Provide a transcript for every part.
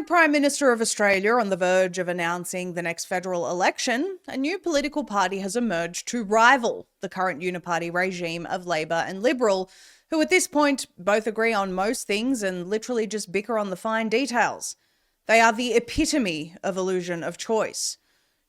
Prime Minister of Australia on the verge of announcing the next federal election, a new political party has emerged to rival the current uniparty regime of Labor and Liberal, who at this point both agree on most things and literally just bicker on the fine details. They are the epitome of illusion of choice.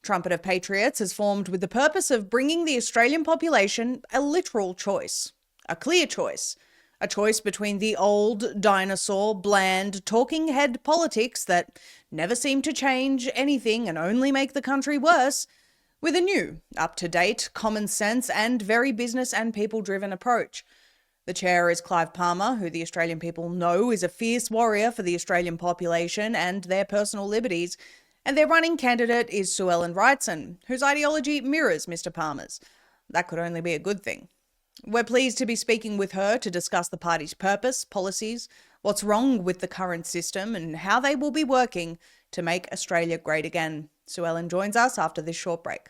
Trumpet of Patriots has formed with the purpose of bringing the Australian population a literal choice, a clear choice. A choice between the old, dinosaur, bland, talking head politics that never seem to change anything and only make the country worse, with a new, up-to-date, common sense and very business and people-driven approach. The chair is Clive Palmer, who the Australian people know is a fierce warrior for the Australian population and their personal liberties, and their running candidate is Sue Ellen Wrightson, whose ideology mirrors Mr Palmer's. That could only be a good thing. We're pleased to be speaking with her to discuss the party's purpose, policies, what's wrong with the current system, and how they will be working to make Australia great again. Sue Ellen joins us after this short break.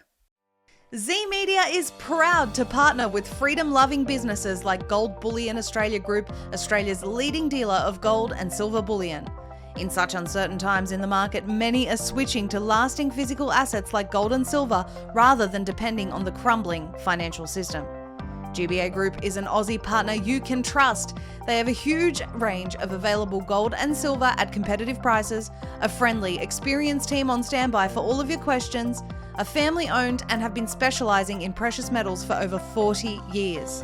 Z Media is proud to partner with freedom-loving businesses like Gold Bullion Australia Group, Australia's leading dealer of gold and silver bullion. In such uncertain times in the market, many are switching to lasting physical assets like gold and silver rather than depending on the crumbling financial system. GBA Group is an Aussie partner you can trust. They have a huge range of available gold and silver at competitive prices, a friendly, experienced team on standby for all of your questions, are family-owned and have been specialising in precious metals for over 40 years.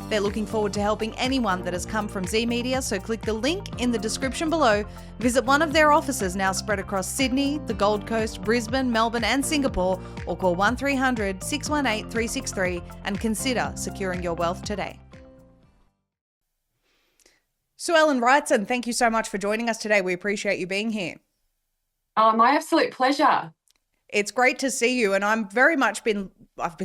They're looking forward to helping anyone that has come from Z Media, so click the link in the description below, visit one of their offices now spread across Sydney, the Gold Coast, Brisbane, Melbourne and Singapore, or call 1300 618 363 and consider securing your wealth today. Sue Ellen Wrightson, thank you so much for joining us today. We appreciate you being here. My absolute pleasure. It's great to see you, and I've been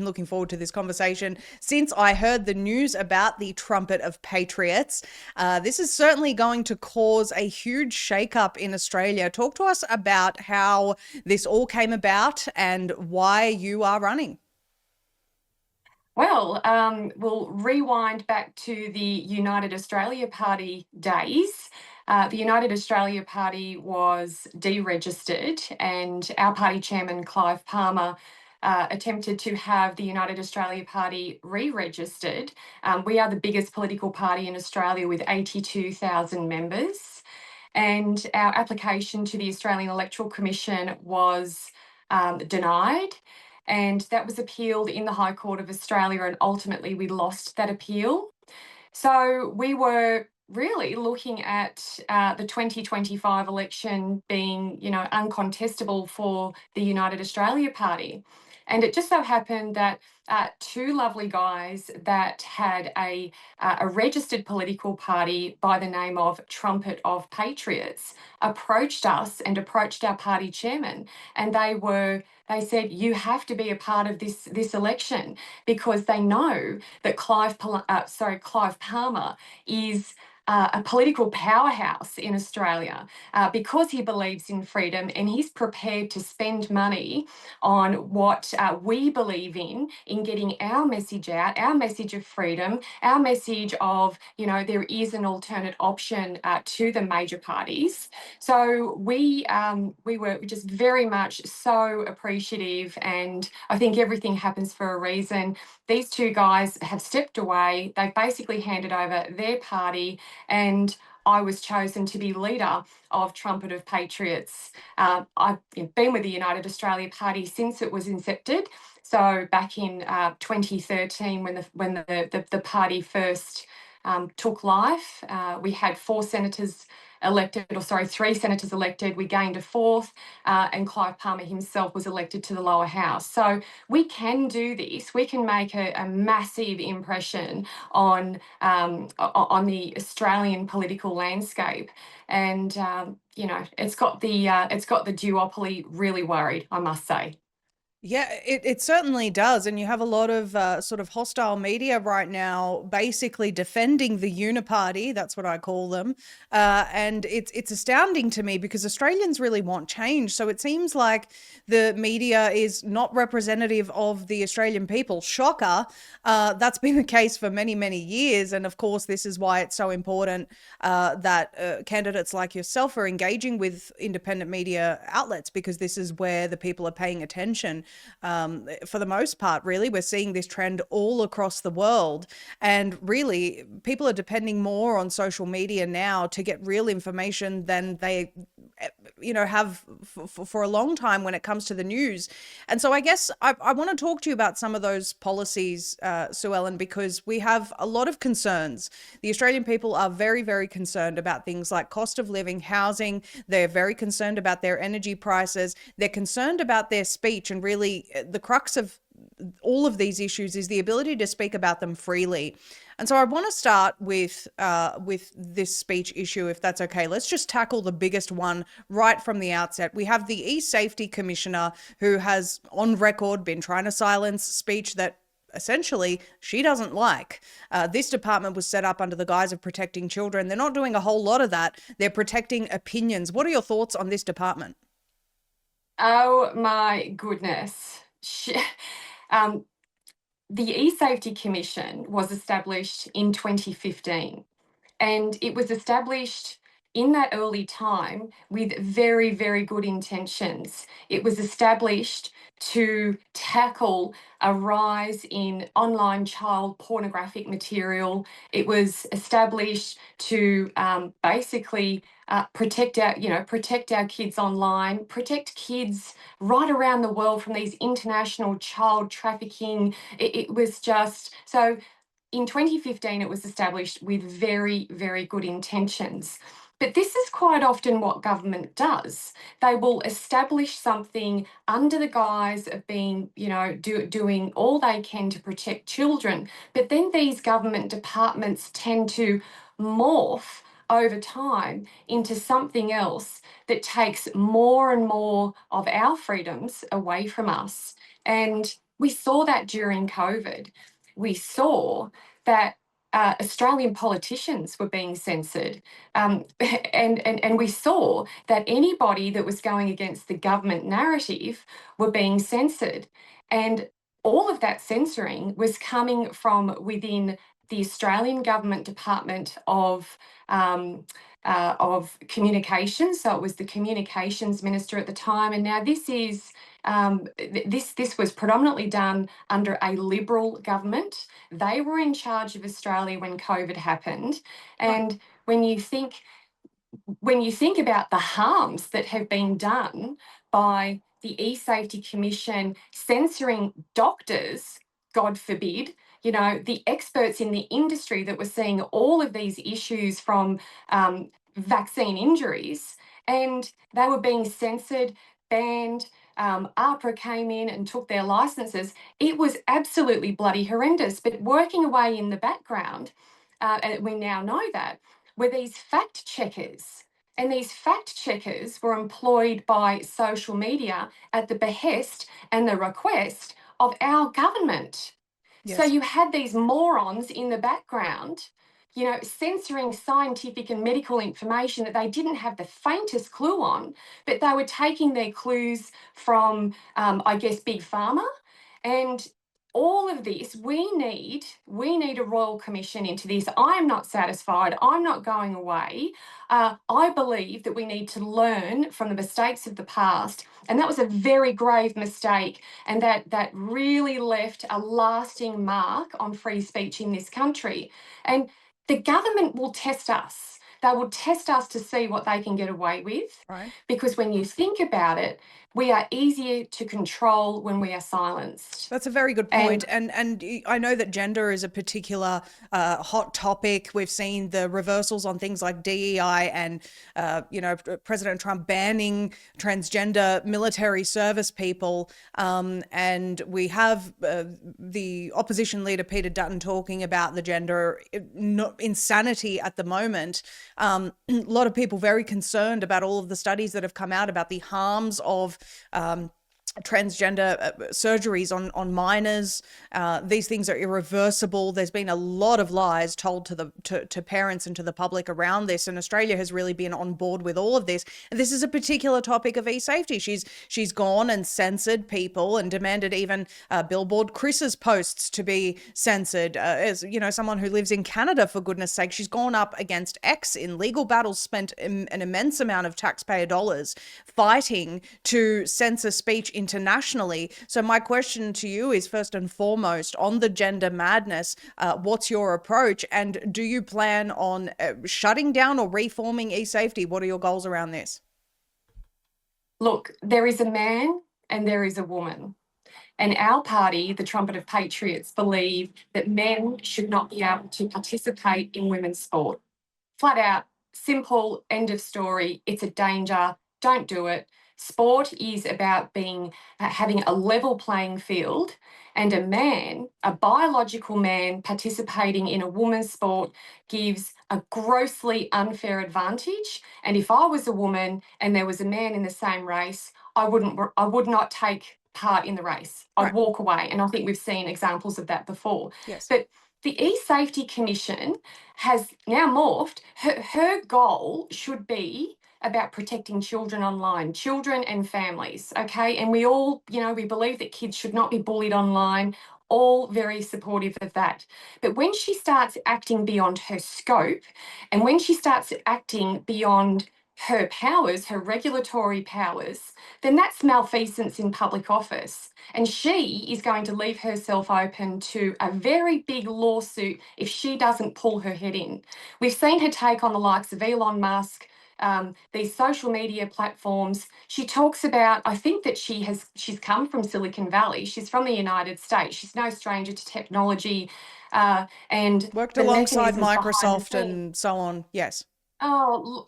looking forward to this conversation since I heard the news about the Trumpet of Patriots. This is certainly going to cause a huge shakeup in Australia. Talk to us about how this all came about and why you are running. Well, we'll rewind back to the United Australia Party days. The United Australia Party was deregistered, and our party chairman, Clive Palmer, attempted to have the United Australia Party re-registered. We are the biggest political party in Australia with 82,000 members, and our application to the Australian Electoral Commission was denied. And that was appealed in the High Court of Australia, and ultimately we lost that appeal. So we were really looking at the 2025 election being, uncontestable for the United Australia Party. And it just so happened that two lovely guys that had a registered political party by the name of Trumpet of Patriots approached us and approached our party chairman, and they said, you have to be a part of this election, because they know that Clive Palmer is a political powerhouse in Australia, because he believes in freedom, and he's prepared to spend money on what we believe in getting our message out, our message of freedom, our message of, there is an alternate option to the major parties. So we were just very much so appreciative, and I think everything happens for a reason. These two guys have stepped away. They've basically handed over their party, and I was chosen to be leader of Trumpet of Patriots. I've been with the United Australia Party since it was incepted. So back in 2013, when the party first took life, we had three senators elected. We gained a fourth, and Clive Palmer himself was elected to the lower house. So we can do this. We can make a massive impression on the Australian political landscape, and it's got the duopoly really worried, I must say. Yeah, it certainly does. And you have a lot of sort of hostile media right now basically defending the uniparty. That's what I call them. And it's astounding to me because Australians really want change. So it seems like the media is not representative of the Australian people. Shocker. That's been the case for many, many years. And of course, this is why it's so important that candidates like yourself are engaging with independent media outlets, because this is where the people are paying attention. For the most part, really, we're seeing this trend all across the world. And really, people are depending more on social media now to get real information than they have for a long time when it comes to the news. And so I guess I want to talk to you about some of those policies, Sue Ellen, because we have a lot of concerns. The Australian people are very, very concerned about things like cost of living, housing. They're very concerned about their energy prices. They're concerned about their speech. And really, the crux of all of these issues is the ability to speak about them freely. And so I want to start with this speech issue, if that's okay. Let's just tackle the biggest one right from the outset. We have the e-safety commissioner who has on record been trying to silence speech that essentially she doesn't like. This department was set up under the guise of protecting children. They're not doing a whole lot of that. They're protecting opinions. What are your thoughts on this department? Oh my goodness. Um, the eSafety Commission was established in 2015, and it was established in that early time with very, very good intentions. It was established to tackle a rise in online child pornographic material. It was established to basically protect our kids online, protect kids right around the world from these international child trafficking. It was just so in 2015, it was established with very, very good intentions. But this is quite often what government does. They will establish something under the guise of being, doing all they can to protect children. But then these government departments tend to morph over time into something else that takes more and more of our freedoms away from us. And we saw that during COVID. We saw that Australian politicians were being censored. And we saw that anybody that was going against the government narrative were being censored. And all of that censoring was coming from within the Australian Government Department of Communications. So it was the Communications Minister at the time. And now this was predominantly done under a Liberal government. They were in charge of Australia when COVID happened. Right. And when you think about the harms that have been done by the e-safety commission censoring doctors, God forbid, the experts in the industry that were seeing all of these issues from vaccine injuries, and they were being censored, banned. APRA came in and took their licenses. It was absolutely bloody horrendous. But working away in the background, and we now know that, were these fact checkers. And these fact checkers were employed by social media at the behest and the request of our government. So Yes. you had these morons in the background, censoring scientific and medical information that they didn't have the faintest clue on, but they were taking their clues from, I guess, Big Pharma. And all of this, we need a royal commission into this. I'm not satisfied. I'm not going away. I believe that we need to learn from the mistakes of the past, and that was a very grave mistake, and that really left a lasting mark on free speech in this country. And the government will test us. They will test us to see what they can get away with, Right. because when you think about it, we are easier to control when we are silenced. That's a very good point. And And I know that gender is a particular hot topic. We've seen the reversals on things like DEI and, President Trump banning transgender military service people. And we have the opposition leader, Peter Dutton, talking about the gender insanity at the moment. A lot of people very concerned about all of the studies that have come out about the harms of transgender surgeries on minors. These things are irreversible. There's been a lot of lies told to parents and to the public around this, and Australia has really been on board with all of this. And this is a particular topic of e-safety. She's gone and censored people and demanded even Billboard Chris's posts to be censored. As you know, someone who lives in Canada, for goodness sake, she's gone up against X in legal battles, spent an immense amount of taxpayer dollars fighting to censor speech internationally. So my question to you is, first and foremost, on the gender madness, what's your approach, and do you plan on shutting down or reforming e-safety? What are your goals around this? Look, there is a man and there is a woman. And our party, the Trumpet of Patriots, believe that men should not be able to participate in women's sport. Flat out, simple, end of story. It's a danger. Don't do it. Sport is about having a level playing field, and a man, a biological man, participating in a woman's sport gives a grossly unfair advantage. And if I was a woman and there was a man in the same race, I would not take part in the race. I'd Right. walk away. And I think we've seen examples of that before. Yes. But the E-Safety Commission has now morphed. Her goal should be about protecting children online, children and families, okay? And we all, we believe that kids should not be bullied online, all very supportive of that. But when she starts acting beyond her scope, and when she starts acting beyond her powers, her regulatory powers, then that's malfeasance in public office. And she is going to leave herself open to a very big lawsuit if she doesn't pull her head in. We've seen her take on the likes of Elon Musk, these social media platforms. She talks about, I think that she's come from Silicon Valley. She's from the United States. She's no stranger to technology and Worked the alongside mechanisms behind the Microsoft scenes. and so on. Yes. Oh,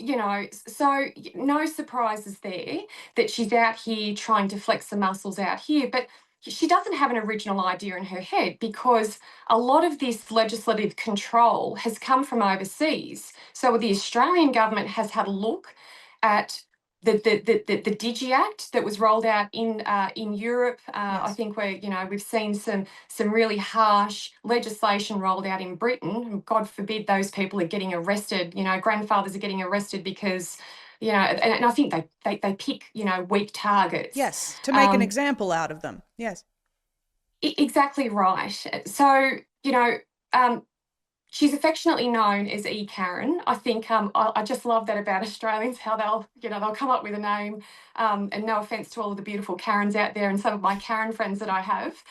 so no surprises there that she's out here trying to flex the muscles out here, but she doesn't have an original idea in her head, because a lot of this legislative control has come from overseas. So the Australian government has had a look at the Digi Act that was rolled out in Europe. I Yes. think we've seen some really harsh legislation rolled out in Britain. And God forbid those people are getting arrested. Grandfathers are getting arrested because and I think they pick weak targets. Yes. To make an Um, example out of them. Yes. exactly right. So um, she's affectionately known as E. Karen. I think I just love that about Australians, how they'll come up with a name. And no offence to all of the beautiful Karens out there and some of my Karen friends that I have,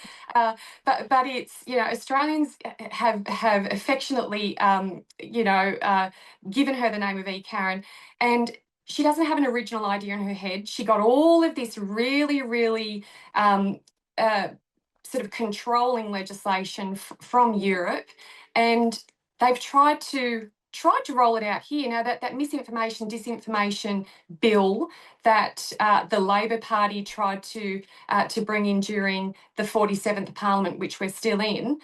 but it's Australians have affectionately given her the name of E. Karen, and she doesn't have an original idea in her head. She got all of this really, really um, uh, sort of controlling legislation from Europe, and they've tried to roll it out here. Now that misinformation, disinformation bill that the Labor Party tried to bring in during the 47th Parliament, which we're still in,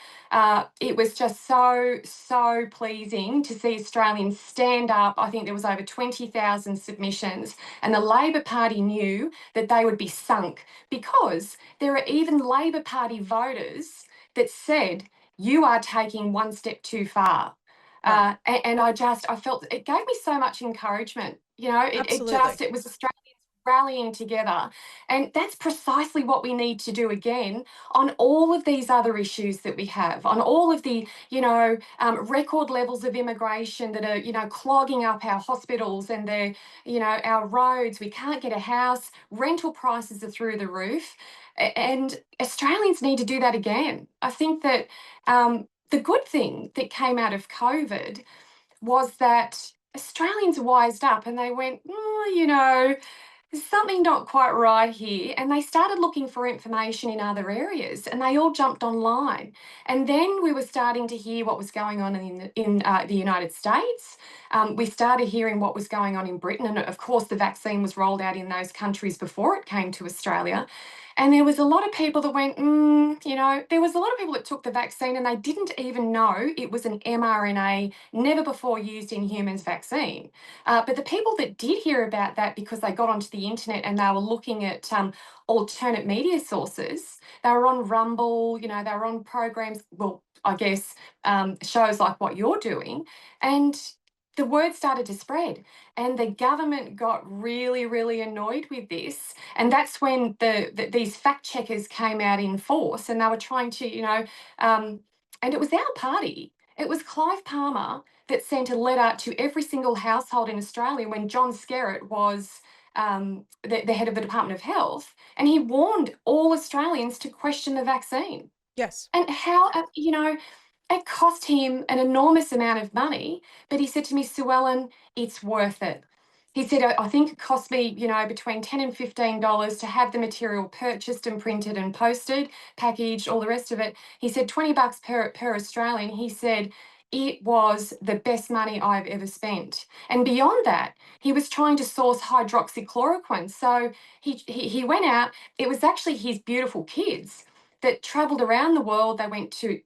it was just so pleasing to see Australians stand up. I think there was over 20,000 submissions, and the Labor Party knew that they would be sunk, because there are even Labor Party voters that said, you are taking one step too far. Right. And I felt it gave me so much encouragement. Absolutely. It was Australians rallying together. And that's precisely what we need to do again on all of these other issues that we have, on all of the, record levels of immigration that are, clogging up our hospitals and our roads. We can't get a house. Rental prices are through the roof. And Australians need to do that again. I think that the good thing that came out of COVID was that Australians wised up and they went, there's something not quite right here. And they started looking for information in other areas, and they all jumped online. And then we were starting to hear what was going on in the United States. We started hearing what was going on in Britain. And of course, the vaccine was rolled out in those countries before it came to Australia. And there was a lot of people that went, there was a lot of people that took the vaccine and they didn't even know it was an mRNA, never before used in humans vaccine. But the people that did hear about that because they got onto the internet and they were looking at alternate media sources, they were on Rumble, they were on programs, well, I guess shows like what you're doing. And the word started to spread and the government got really, really annoyed with this. And that's when these fact checkers came out in force and they were trying to, and it was our party. It was Clive Palmer that sent a letter to every single household in Australia when John Skerritt was the head of the Department of Health. And he warned all Australians to question the vaccine. Yes. And how, it cost him an enormous amount of money, but he said to me, Sue Ellen, it's worth it. He said, I think it cost me, between $10 and $15 to have the material purchased and printed and posted, packaged, all the rest of it. He said $20 per Australian. He said, it was the best money I've ever spent. And beyond that, he was trying to source hydroxychloroquine. So he went out, it was actually his beautiful kids that travelled around the world. They went to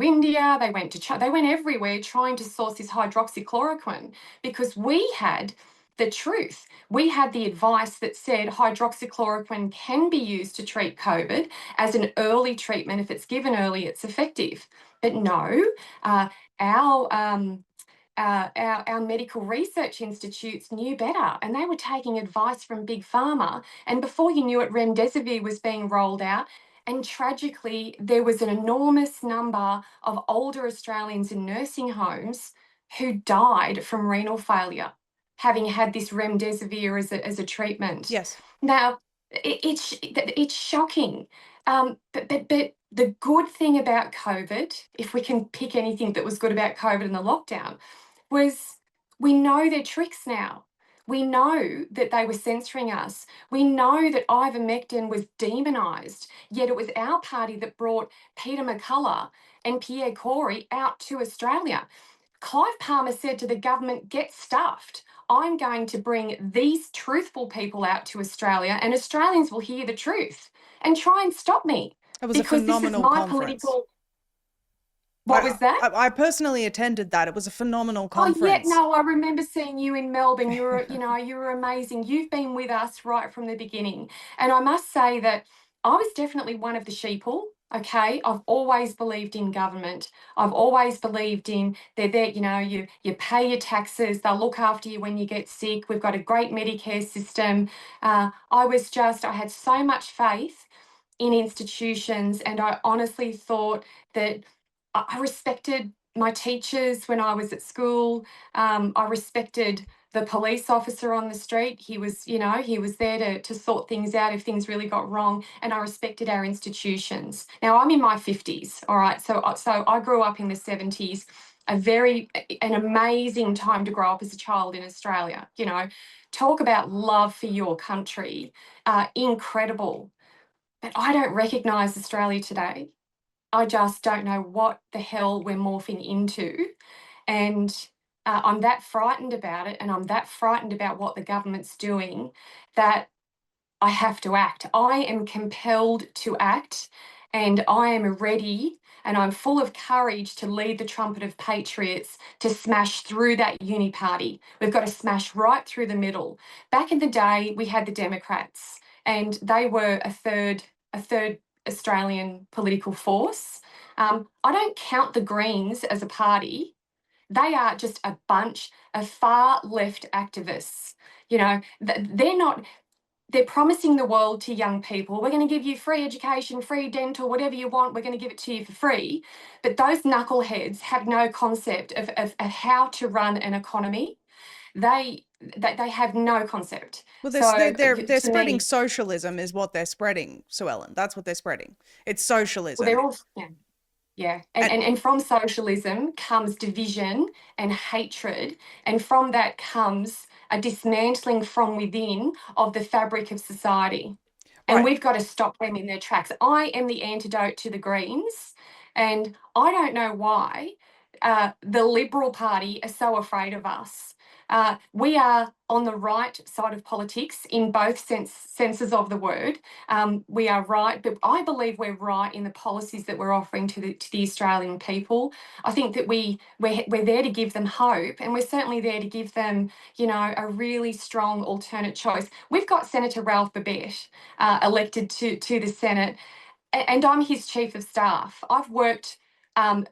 India, they went to China, they went everywhere trying to source this hydroxychloroquine because we had the truth. We had the advice that said hydroxychloroquine can be used to treat COVID as an early treatment. If it's given early, it's effective. But no, our our medical research institutes knew better and they were taking advice from Big Pharma. And before you knew it, remdesivir was being rolled out. And tragically, there was an enormous number of older Australians in nursing homes who died from renal failure, having had this remdesivir as a treatment. Yes. Now, it's shocking. But the good thing about COVID, if we can pick anything that was good about COVID and the lockdown, was we know their tricks now. We know that they were censoring us. We know that ivermectin was demonised, yet it was our party that brought Peter McCullough and Pierre Corey out to Australia. Clive Palmer said to the government, get stuffed. I'm going to bring these truthful people out to Australia and Australians will hear the truth and try and stop me It was a because this is phenomenal my conference. political. What was that? I personally attended that. It was a phenomenal Oh yeah, conference. no, I remember seeing you in Melbourne. You were amazing. You've been with us right from the beginning. And I must say that I was definitely one of the sheeple. Okay. I've always believed in government. I've always believed in they're there, you pay your taxes, they'll look after you when you get sick. We've got a great Medicare system. I had so much faith in institutions, and I honestly thought that I respected my teachers when I was at school. I respected the police officer on the street. He was, he was there to sort things out if things really got wrong. And I respected our institutions. Now I'm in my 50s, all right. So I grew up in the 70s, an amazing time to grow up as a child in Australia. Talk about love for your country, incredible. But I don't recognise Australia today. I just don't know what the hell we're morphing into. And I'm that frightened about it, and I'm that frightened about what the government's doing that I have to act. I am compelled to act, and I am ready and I'm full of courage to lead the trumpet of Patriots to smash through that uni party. We've got to smash right through the middle. Back in the day, we had the Democrats, and they were a third Australian political force. I don't count the Greens as a party. They are just a bunch of far left activists. They're not, they're promising the world to young people. We're going to give you free education, free dental, whatever you want, we're going to give it to you for free. But those knuckleheads have no concept of how to run an economy. They have no concept. Well, So they're to spreading me, socialism is what they're spreading, Sue Ellen. That's what they're spreading. It's well, socialism. they're all, yeah. Yeah, And and from socialism comes division and hatred, and from that comes a dismantling from within of the fabric of society. And right. we've got to stop them in their tracks. I am the antidote to the Greens, and I don't know why the Liberal Party are so afraid of us. We are on the right side of politics in both senses of the word. We are right, but I believe we're right in the policies that we're offering to the Australian people. I think that we're there to give them hope, and we're certainly there to give them, a really strong alternate choice. We've got Senator Ralph Babet elected to the Senate, and I'm his chief of staff. I've worked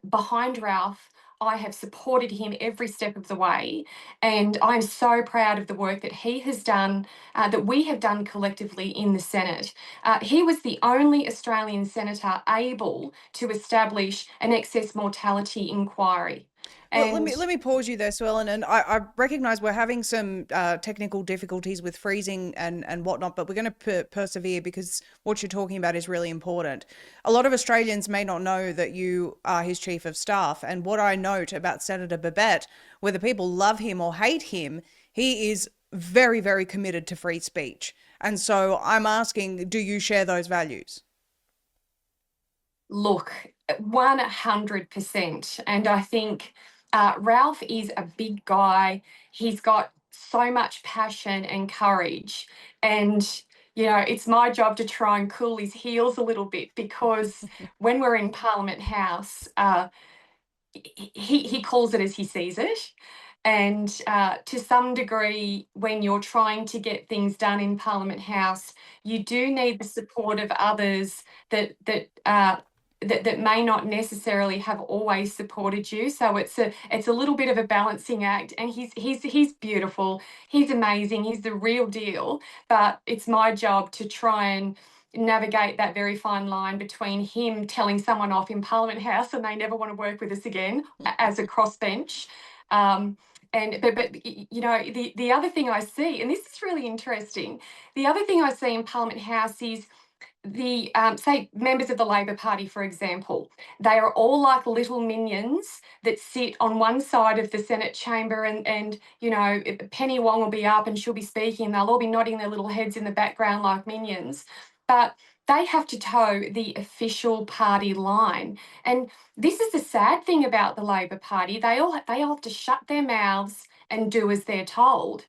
behind Ralph. I have supported him every step of the way, and I'm so proud of the work that he has done, that we have done collectively in the Senate. He was the only Australian senator able to establish an excess mortality inquiry. Well, And let me pause you there, Sue Ellen, and I recognise we're having some technical difficulties with freezing and whatnot, but we're going to persevere because what you're talking about is really important. A lot of Australians may not know that you are his chief of staff, and what I note about Senator Babet, whether people love him or hate him, he is very, very committed to free speech. And so I'm asking, do you share those values? look, 100%. And I think Ralph is a big guy. He's got so much passion and courage. And, it's my job to try and cool his heels a little bit, because when we're in Parliament House, he calls it as he sees it. And to some degree, when you're trying to get things done in Parliament House, you do need the support of others that may not necessarily have always supported you. So it's a little bit of a balancing act. And he's beautiful. He's amazing. He's the real deal. But it's my job to try and navigate that very fine line between him telling someone off in Parliament House and they never want to work with us again as a crossbench. The other thing I see, and this is really interesting, the other thing I see in Parliament House is the say members of the Labor Party, for example, they are all like little minions that sit on one side of the Senate chamber, and Penny Wong will be up and she'll be speaking, and they'll all be nodding their little heads in the background like minions, but they have to toe the official party line. And this is the sad thing about the Labor Party. They all have to shut their mouths and do as they're told.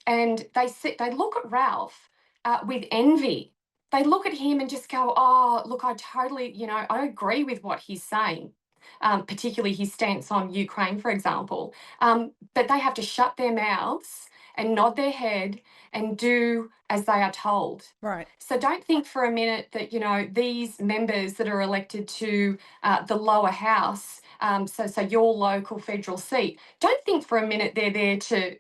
And they look at Ralph with envy. They look at him and just go, "Oh, look, I totally, I agree with what he's saying." Particularly his stance on Ukraine, for example. But they have to shut their mouths and nod their head and do as they are told. Right. So don't think for a minute that, these members that are elected to the lower house, so your local federal seat, don't think for a minute they're there to,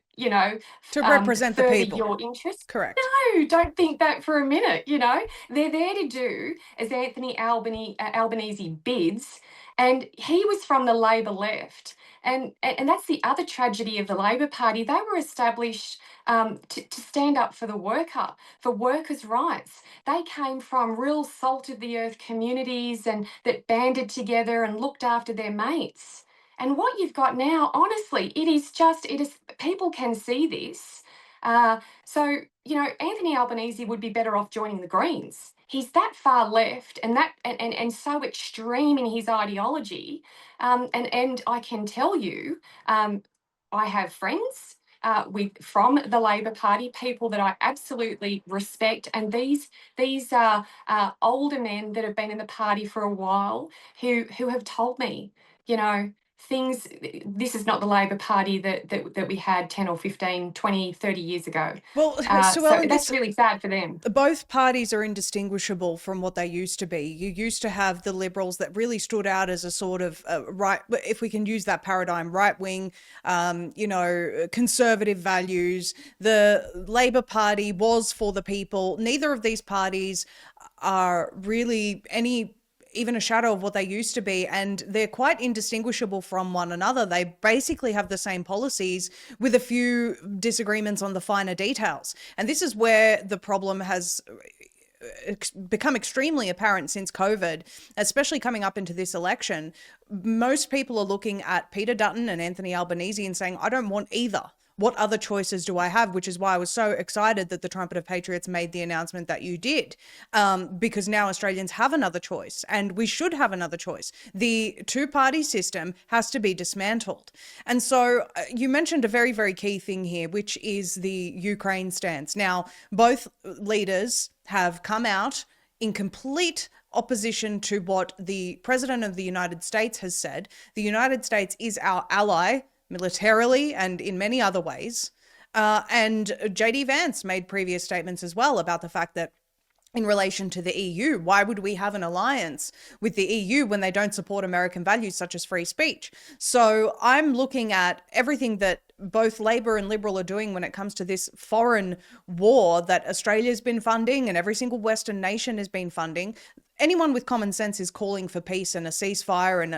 To represent the further people. your interests. Correct. No, don't think that for a minute. They're there to do as Anthony Albanese bids, and he was from the Labor left. And that's the other tragedy of the Labor Party. They were established to stand up for the worker, for workers' rights. They came from real salt of the earth communities and that banded together and looked after their mates. And what you've got now, honestly, it is people can see this. Anthony Albanese would be better off joining the Greens. He's that far left and so extreme in his ideology. And I can tell you, I have friends from the Labor Party, people that I absolutely respect, and these are older men that have been in the party for a while who have told me, things. This is not the Labor Party that we had 10 or 15, 20, 30 years ago. Well, Sue So Ellen, that's really sad for them. both parties are indistinguishable from what they used to be. You used to have the Liberals that really stood out as a sort of right, if we can use that paradigm, right wing, conservative values. The Labor Party was for the people. Neither of these parties are really even a shadow of what they used to be, and they're quite indistinguishable from one another. They basically have the same policies with a few disagreements on the finer details. And this is where the problem has become extremely apparent since COVID, especially coming up into this election. Most people are looking at Peter Dutton and Anthony Albanese and saying, I don't want either. What other choices do I have? Which is why I was so excited that the Trumpet of Patriots made the announcement that you did, because now Australians have another choice, and we should have another choice. The two-party system has to be dismantled. And so you mentioned a very, very key thing here, which is the Ukraine stance. Now, both leaders have come out in complete opposition to what the President of the United States has said. The United States is our ally militarily and in many other ways. And JD Vance made previous statements as well about the fact that in relation to the EU, why would we have an alliance with the EU when they don't support American values such as free speech? So I'm looking at everything that both Labor and Liberal are doing when it comes to this foreign war that Australia's been funding and every single Western nation has been funding. Anyone with common sense is calling for peace and a ceasefire and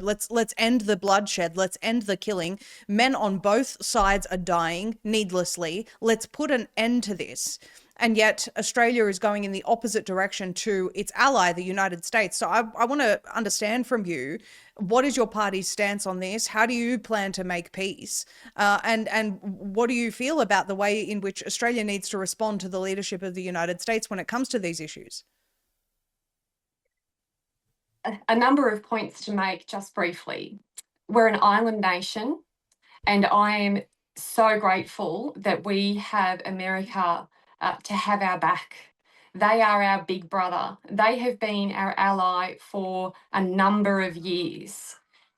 let's end the bloodshed, let's end the killing. Men on both sides are dying needlessly. Let's put an end to this. And yet Australia is going in the opposite direction to its ally, the United States. So I want to understand from you, what is your party's stance on this? How do you plan to make peace? And what do you feel about the way in which Australia needs to respond to the leadership of the United States when it comes to these issues? A number of points to make just briefly. We're an island nation, and I am so grateful that we have America to have our back. They are our big brother. They have been our ally for a number of years.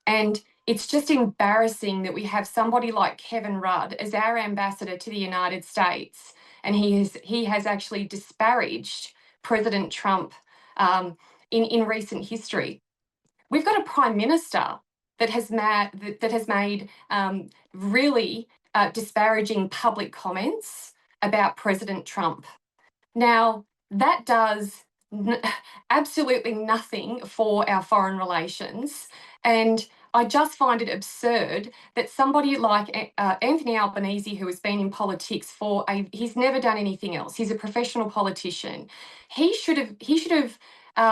And it's just embarrassing that we have somebody like Kevin Rudd as our ambassador to the United States, and he has actually disparaged President Trump in recent history. We've got a prime minister that has made really disparaging public comments about President Trump. Now, that does absolutely nothing for our foreign relations. And I just find it absurd that somebody like Anthony Albanese, who has been in politics he's never done anything else. He's a professional politician. He should have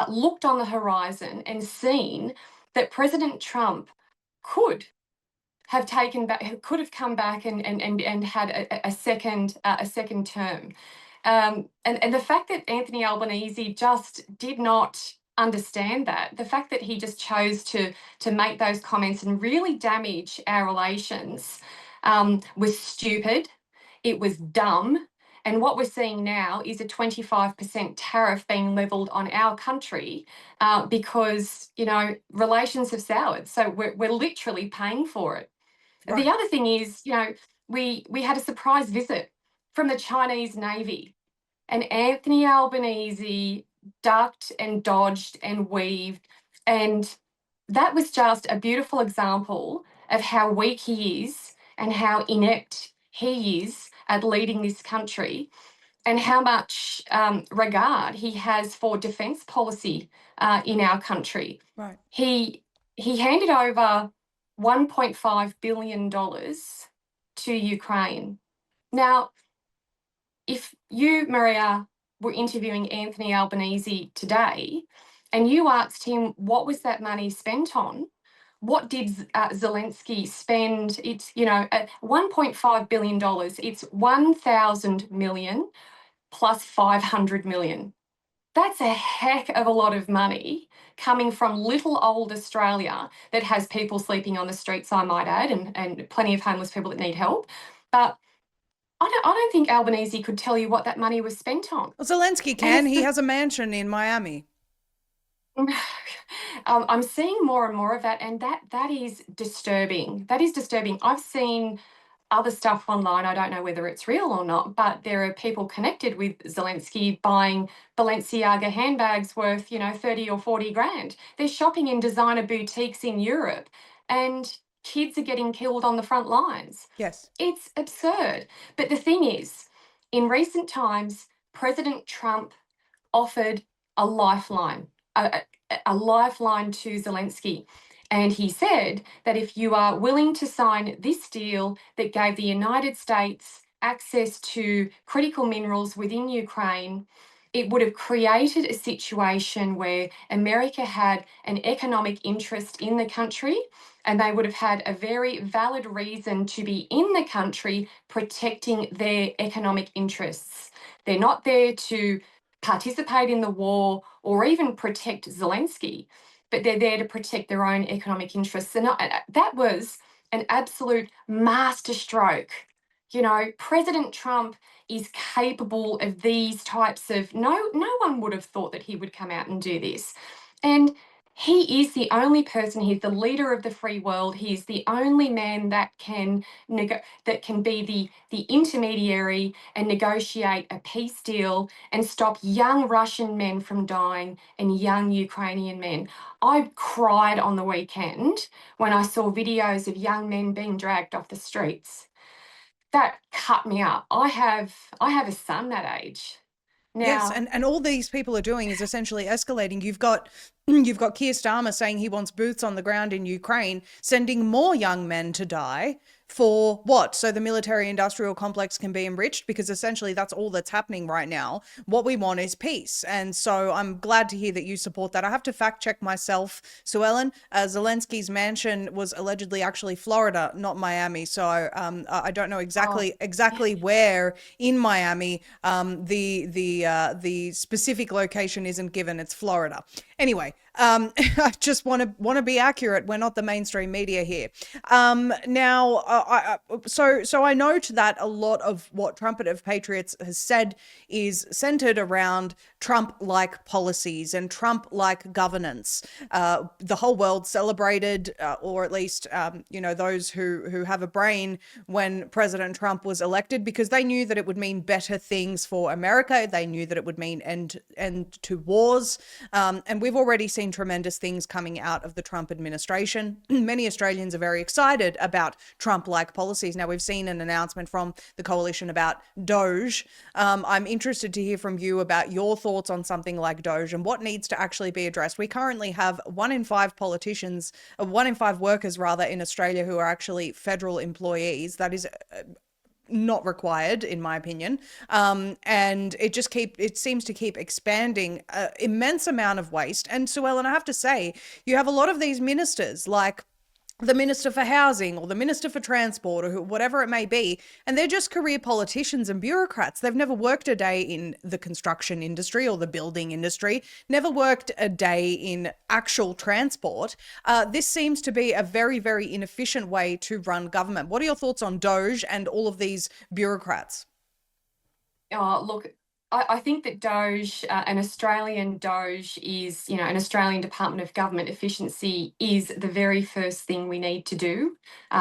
looked on the horizon and seen that President Trump could have come back and had a second term. And the fact that Anthony Albanese just did not understand that, the fact that he just chose to make those comments and really damage our relations was stupid. It was dumb. And what we're seeing now is a 25% tariff being levelled on our country because, relations have soured. So we're literally paying for it. Right. The other thing is, we had a surprise visit from the Chinese Navy, and Anthony Albanese ducked and dodged and weaved, and that was just a beautiful example of how weak he is and how inept he is at leading this country, and how much regard he has for defence policy in our country. Right. He handed over $1.5 billion to Ukraine. Now, if you, Maria, were interviewing Anthony Albanese today and you asked him what was that money spent on, what did Zelensky spend? It's, $1.5 billion. It's 1,000 million plus 500 million. That's a heck of a lot of money coming from little old Australia that has people sleeping on the streets, I might add, and plenty of homeless people that need help. But I don't think Albanese could tell you what that money was spent on. Well, Zelensky can. He has a mansion in Miami. I'm seeing more and more of that, and that is disturbing. That is disturbing. I've seen other stuff online. I don't know whether it's real or not, but there are people connected with Zelensky buying Balenciaga handbags worth, 30 or 40 grand. They're shopping in designer boutiques in Europe, and kids are getting killed on the front lines. Yes. It's absurd. But the thing is, in recent times, President Trump offered a lifeline, a lifeline to Zelensky. And he said that if you are willing to sign this deal that gave the United States access to critical minerals within Ukraine, it would have created a situation where America had an economic interest in the country, and they would have had a very valid reason to be in the country protecting their economic interests. They're not there to participate in the war or even protect Zelensky, but they're there to protect their own economic interests. And that was an absolute masterstroke. You know, President Trump is capable of these types of, no one would have thought that he would come out and do this. And he is the only person, he's the leader of the free world. He's the only man that can be the intermediary and negotiate a peace deal and stop young Russian men from dying and young Ukrainian men. I cried on the weekend when I saw videos of young men being dragged off the streets. That cut me up. I have a son that age. Yes, Now, and all these people are doing is essentially escalating. You've got Keir Starmer saying he wants boots on the ground in Ukraine, sending more young men to die for what? So the military industrial complex can be enriched, because essentially that's all that's happening right now. What we want is peace. And so I'm glad to hear that you support that. I have to fact check myself, Sue Ellen. Zelensky's mansion was allegedly actually Florida, not Miami. So I don't know oh, exactly where in Miami the specific location isn't given. It's Florida. Anyway, I just want to be accurate. We're not the mainstream media here. Now, so I note that a lot of what Trumpet of Patriots has said is centered around Trump-like policies and Trump-like governance. The whole world celebrated, or at least those who have a brain, when President Trump was elected, because they knew that it would mean better things for America. They knew that it would mean end to wars, and we've already seen tremendous things coming out of the Trump administration. Many Australians are very excited about Trump-like policies. Now, we've seen an announcement from the coalition about Doge. I'm interested to hear from you about your thoughts on something like Doge and what needs to actually be addressed. We currently have 1 in 5 politicians, 1 in 5 workers rather, in Australia who are actually federal employees. That is not required, in my opinion. And it seems to keep expanding, immense amount of waste. And Sue Ellen, I have to say, you have a lot of these ministers, like the Minister for Housing or the Minister for Transport or whatever it may be, and they're just career politicians and bureaucrats. They've never worked a day in the construction industry or the building industry, never worked a day in actual transport. This seems to be a very, very inefficient way to run government. What are your thoughts on Doge and all of these bureaucrats? look, I think that Doge, an Australian Doge is, an Australian Department of Government Efficiency is the very first thing we need to do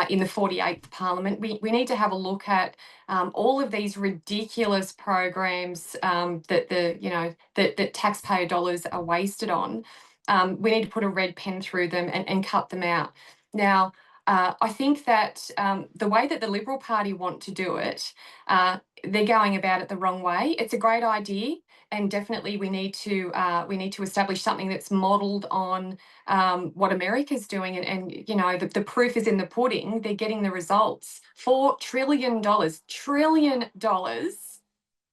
in the 48th Parliament. We need to have a look at all of these ridiculous programs that taxpayer dollars are wasted on. We need to put a red pen through them and cut them out. Now, I think that the way that the Liberal Party want to do it, they're going about it the wrong way. It's a great idea, and definitely we need to establish something that's modelled on what America's doing, and the proof is in the pudding. They're getting the results. $4 trillion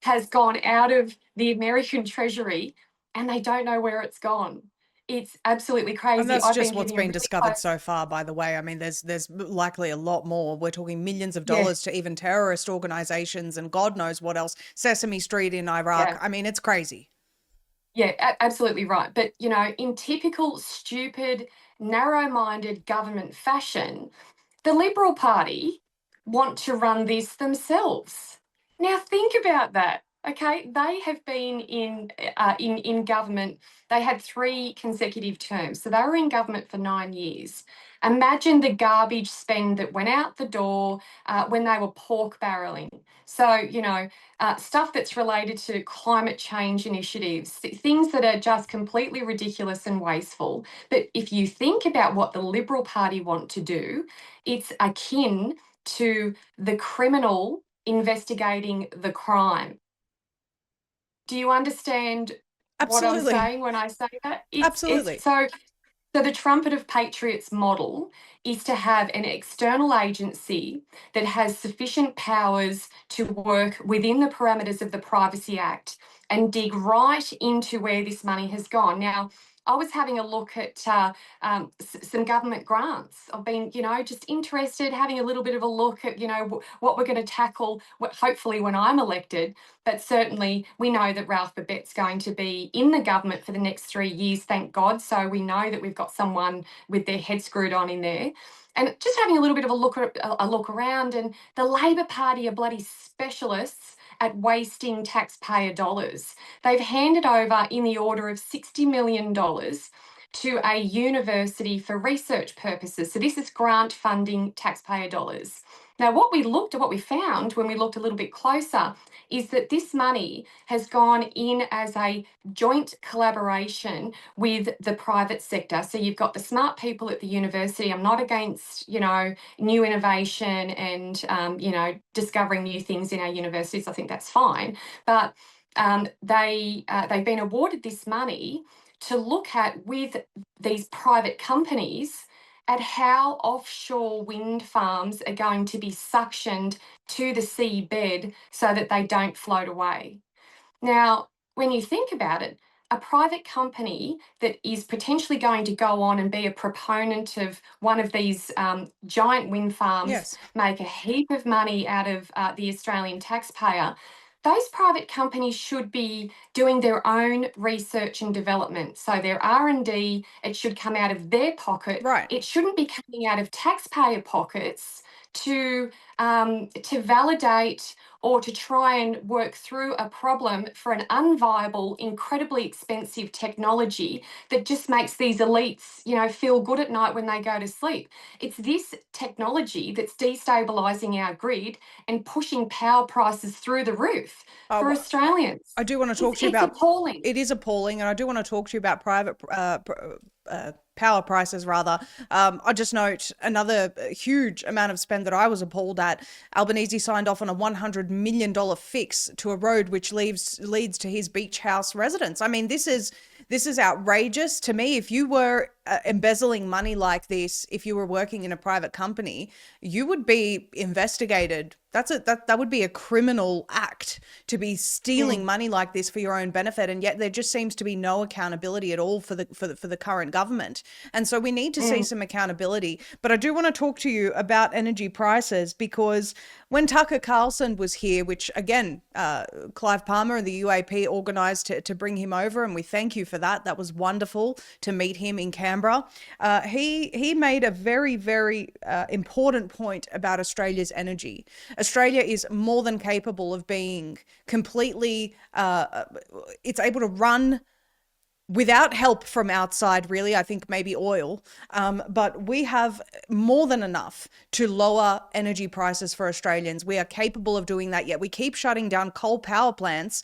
has gone out of the American Treasury, and they don't know where it's gone. It's absolutely And crazy. that's I've just been what's keeping a been really discovered close. so far, by the way. I mean, there's likely a lot more. We're talking millions of Yeah, dollars to even terrorist organizations and God knows what else. Sesame Street in Iraq. yeah. I mean, it's crazy. Yeah, absolutely right. But, in typical stupid, narrow-minded government fashion, the Liberal Party want to run this themselves. Now think about that. Okay, they have been in government. They had 3 consecutive terms, so they were in government for 9 years. Imagine the garbage spend that went out the door when they were pork barreling. So stuff that's related to climate change initiatives, things that are just completely ridiculous and wasteful. But if you think about what the Liberal Party want to do, it's akin to the criminal investigating the crime. Do you understand what I'm Absolutely. saying when I say that? It's Absolutely. so the Trumpet of Patriots model is to have an external agency that has sufficient powers to work within the parameters of the Privacy Act and dig right into where this money has gone. Now, I was having a look at some government grants. I've been, just interested, having a little bit of a look at, what we're going to tackle, hopefully when I'm elected. But certainly we know that Ralph Babette's going to be in the government for the next 3 years, thank God. So we know that we've got someone with their head screwed on in there. And just having a little bit of a look around, and the Labor Party are bloody specialists at wasting taxpayer dollars. They've handed over in the order of $60 million to a university for research purposes. So this is grant funding taxpayer dollars. Now, what we found when we looked a little bit closer is that this money has gone in as a joint collaboration with the private sector. So you've got the smart people at the university. I'm not against, new innovation and, discovering new things in our universities. I think that's fine. But they've been awarded this money to look at with these private companies at how offshore wind farms are going to be suctioned to the seabed so that they don't float away. Now, when you think about it, a private company that is potentially going to go on and be a proponent of one of these giant wind farms, Yes. make a heap of money out of the Australian taxpayer, those private companies should be doing their own research and development. So their R&D, it should come out of their pocket. Right. It shouldn't be coming out of taxpayer pockets to validate or to try and work through a problem for an unviable, incredibly expensive technology that just makes these elites, feel good at night when they go to sleep. It's this technology that's destabilising our grid and pushing power prices through the roof for Australians. I do want to talk to you It's about. appalling. It is appalling, and I do want to talk to you about private power prices. Rather, I just note another huge amount of spend that I was appalled at. Albanese signed off on a $100 million fix to a road which leads to his beach house residence. I mean, this is outrageous to me. If you were embezzling money like this, if you were working in a private company, you would be investigated. That would be a criminal act to be stealing money like this for your own benefit, and yet there just seems to be no accountability at all for the current government. And so we need to see some accountability. But I do want to talk to you about energy prices, because when Tucker Carlson was here, which again, Clive Palmer and the UAP organised to bring him over, and we thank you for that. That was wonderful to meet him in Canberra. He made a very, very important point about Australia's energy. Australia is more than capable of being completely, it's able to run without help from outside, really. I think maybe oil. But we have more than enough to lower energy prices for Australians. We are capable of doing that, yet we keep shutting down coal power plants.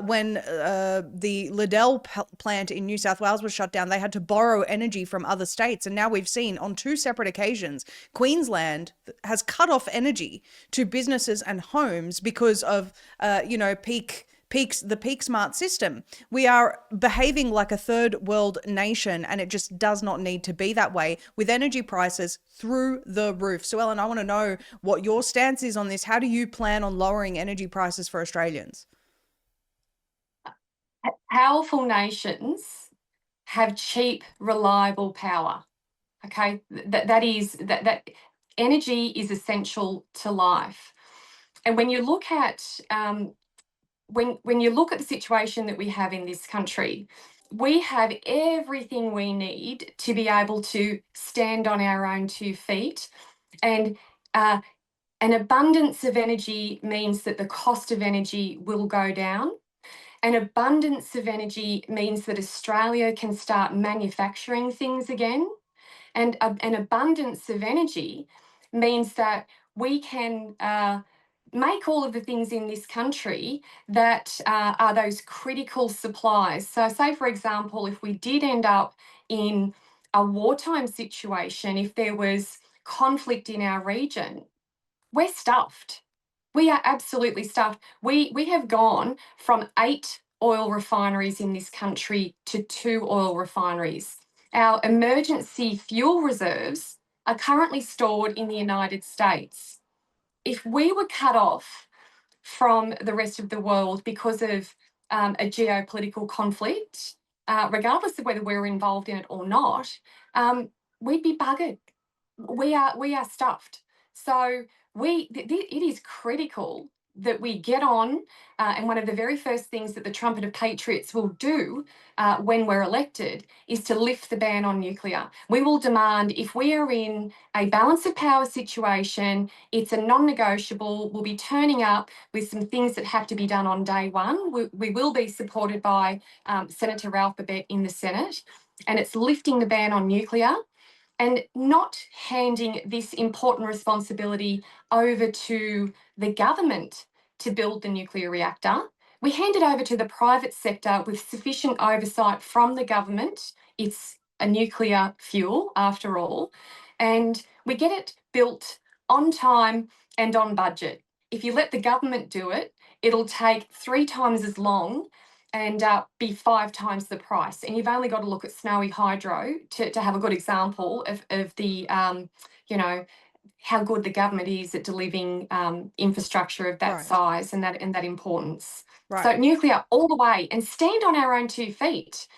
When the Liddell plant in New South Wales was shut down, they had to borrow energy from other states. And now we've seen on two separate occasions, Queensland has cut off energy to businesses and homes because of, the peak smart system. We are behaving like a third world nation, and it just does not need to be that way, with energy prices through the roof. So Ellen, I want to know what your stance is on this. How do you plan on lowering energy prices for Australians? Powerful nations have cheap, reliable power. Okay, that energy is essential to life. And when you look at when you look at the situation that we have in this country, we have everything we need to be able to stand on our own 2 feet. And an abundance of energy means that the cost of energy will go down. An abundance of energy means that Australia can start manufacturing things again. And an abundance of energy means that we can make all of the things in this country that are those critical supplies. So, say, for example, if we did end up in a wartime situation, if there was conflict in our region, we're stuffed. We are absolutely stuffed. We have gone from 8 oil refineries in this country to 2 oil refineries. Our emergency fuel reserves are currently stored in the United States. If we were cut off from the rest of the world because of a geopolitical conflict, regardless of whether we're involved in it or not, we'd be buggered. We are stuffed. So it is critical that we get on, and one of the very first things that the Trumpet of Patriots will do when we're elected is to lift the ban on nuclear. We will demand, if we are in a balance of power situation, it's a non-negotiable. We'll be turning up with some things that have to be done on day one. We will be supported by Senator Ralph Babet in the Senate, and it's lifting the ban on nuclear and not handing this important responsibility over to the government to build the nuclear reactor. We hand it over to the private sector with sufficient oversight from the government. It's a nuclear fuel, after all, and we get it built on time and on budget. If you let the government do it, it'll take 3 times as long and be 5 times the price. And you've only got to look at Snowy Hydro to have a good example of the, how good the government is at delivering infrastructure of that Right. size and that importance. So Right. nuclear all the way, and stand on our own 2 feet.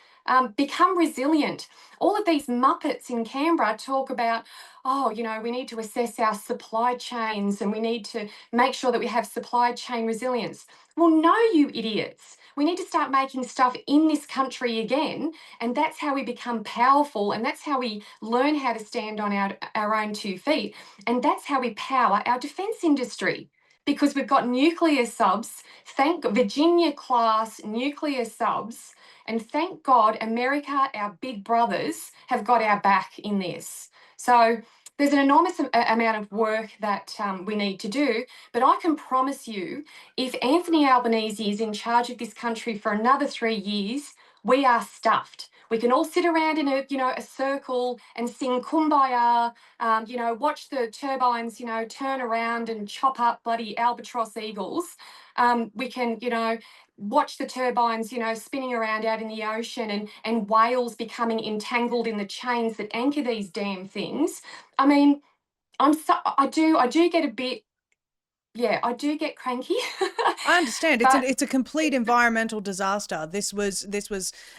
Become resilient. All of these muppets in Canberra talk about, oh, we need to assess our supply chains and we need to make sure that we have supply chain resilience. Well, no, you idiots. We need to start making stuff in this country again, and that's how we become powerful, and that's how we learn how to stand on our own 2 feet, and that's how we power our defence industry. Because we've got nuclear subs, thank Virginia class nuclear subs, and thank God America, our big brothers, have got our back in this. So there's an enormous amount of work that we need to do, but I can promise you, if Anthony Albanese is in charge of this country for another 3 years, we are stuffed. We can all sit around in a circle and sing Kumbaya, watch the turbines, turn around and chop up bloody albatross eagles. We can, watch the turbines, spinning around out in the ocean and whales becoming entangled in the chains that anchor these damn things. I mean, I do get a bit, yeah, I do get cranky. I understand. It's But it's a complete environmental disaster. This was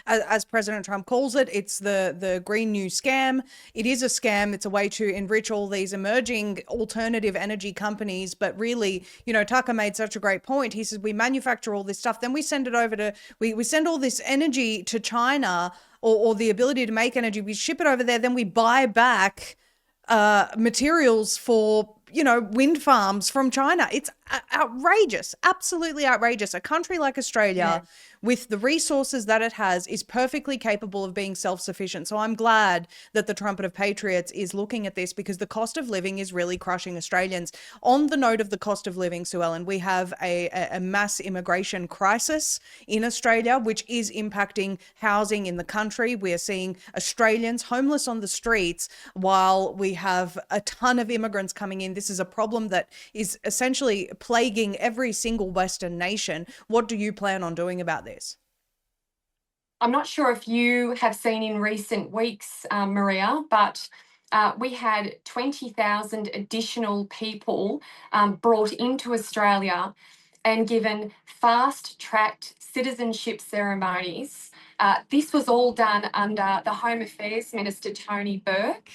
as President Trump calls it. It's the Green New Scam. It is a scam. It's a way to enrich all these emerging alternative energy companies. But really, Tucker made such a great point. He says we manufacture all this stuff, then we send it over to we send all this energy to China, or the ability to make energy. We ship it over there, then we buy back materials for wind farms from China. It's outrageous, absolutely outrageous. A country like yeah, Australia, with the resources that it has, is perfectly capable of being self-sufficient. So I'm glad that the Trumpet of Patriots is looking at this, because the cost of living is really crushing Australians. On the note of the cost of living, Sue Ellen, we have a mass immigration crisis in Australia, which is impacting housing in the country. We are seeing Australians homeless on the streets while we have a ton of immigrants coming in. This is a problem that is essentially plaguing every single Western nation. What do you plan on doing about this? I'm not sure if you have seen in recent weeks, Maria, but we had 20,000 additional people brought into Australia and given fast-tracked citizenship ceremonies. This was all done under the Home Affairs Minister, Tony Burke.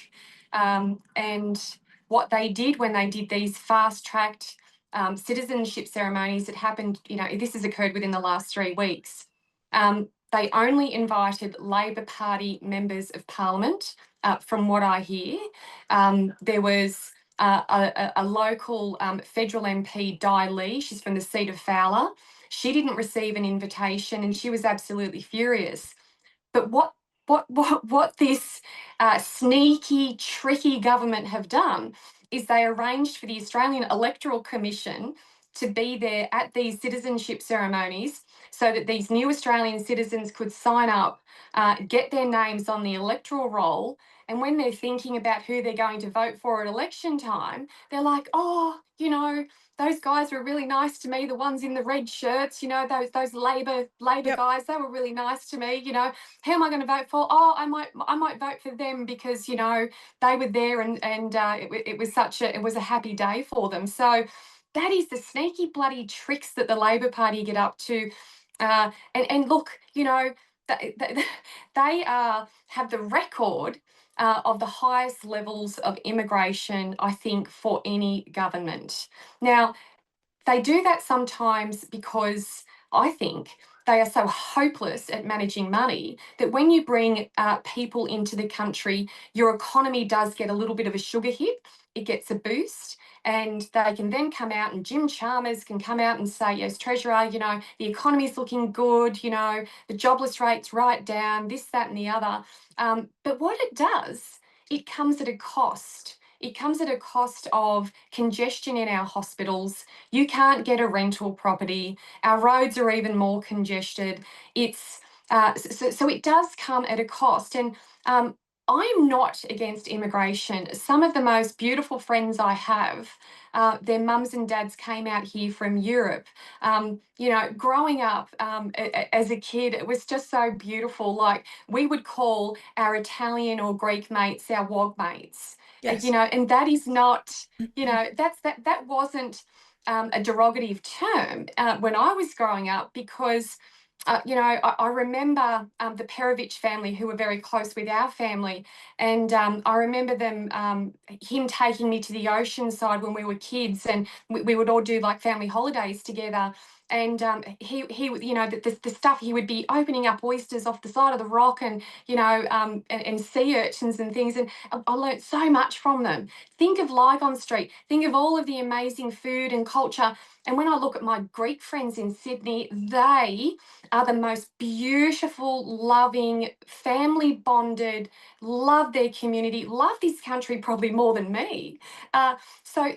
And what they did when they did these fast-tracked citizenship ceremonies that happened, this has occurred within the last 3 weeks. They only invited Labor Party members of Parliament, from what I hear. There was a local federal MP, Di Lee, she's from the seat of Fowler. She didn't receive an invitation and she was absolutely furious. But what this sneaky, tricky government have done is they arranged for the Australian Electoral Commission to be there at these citizenship ceremonies so that these new Australian citizens could sign up, get their names on the electoral roll, and when they're thinking about who they're going to vote for at election time, they're like, oh, those guys were really nice to me, the ones in the red shirts, those Labor Yep. guys, they were really nice to me, who am I going to vote for? Oh, I might vote for them because they were there and it was a happy day for them. So that is the sneaky bloody tricks that the Labor Party get up to. And look, they have the record of the highest levels of immigration, I think, for any government. Now, they do that sometimes because I think they are so hopeless at managing money that when you bring people into the country, your economy does get a little bit of a sugar hit. It gets a boost. And they can then come out, and Jim Chalmers can come out and say, yes, Treasurer, the economy's looking good, the jobless rate's right down, this, that, and the other. But what it does, it comes at a cost. It comes at a cost of congestion in our hospitals. You can't get a rental property. Our roads are even more congested. It's so it does come at a cost. And I'm not against immigration. Some of the most beautiful friends I have, their mums and dads came out here from Europe. Growing up as a kid, it was just so beautiful. Like, we would call our Italian or Greek mates our wog mates. Yes. And that is not, that wasn't a derogative term when I was growing up, because I remember the Perovich family, who were very close with our family, and I remember him taking me to the ocean side when we were kids, and we would all do like family holidays together. And he the stuff, he would be opening up oysters off the side of the rock, and and sea urchins and things, and I learnt so much from them. Think of Lygon Street. Think of all of the amazing food and culture. And when I look at my Greek friends in Sydney, they are the most beautiful, loving, family bonded, love their community, love this country probably more than me. So,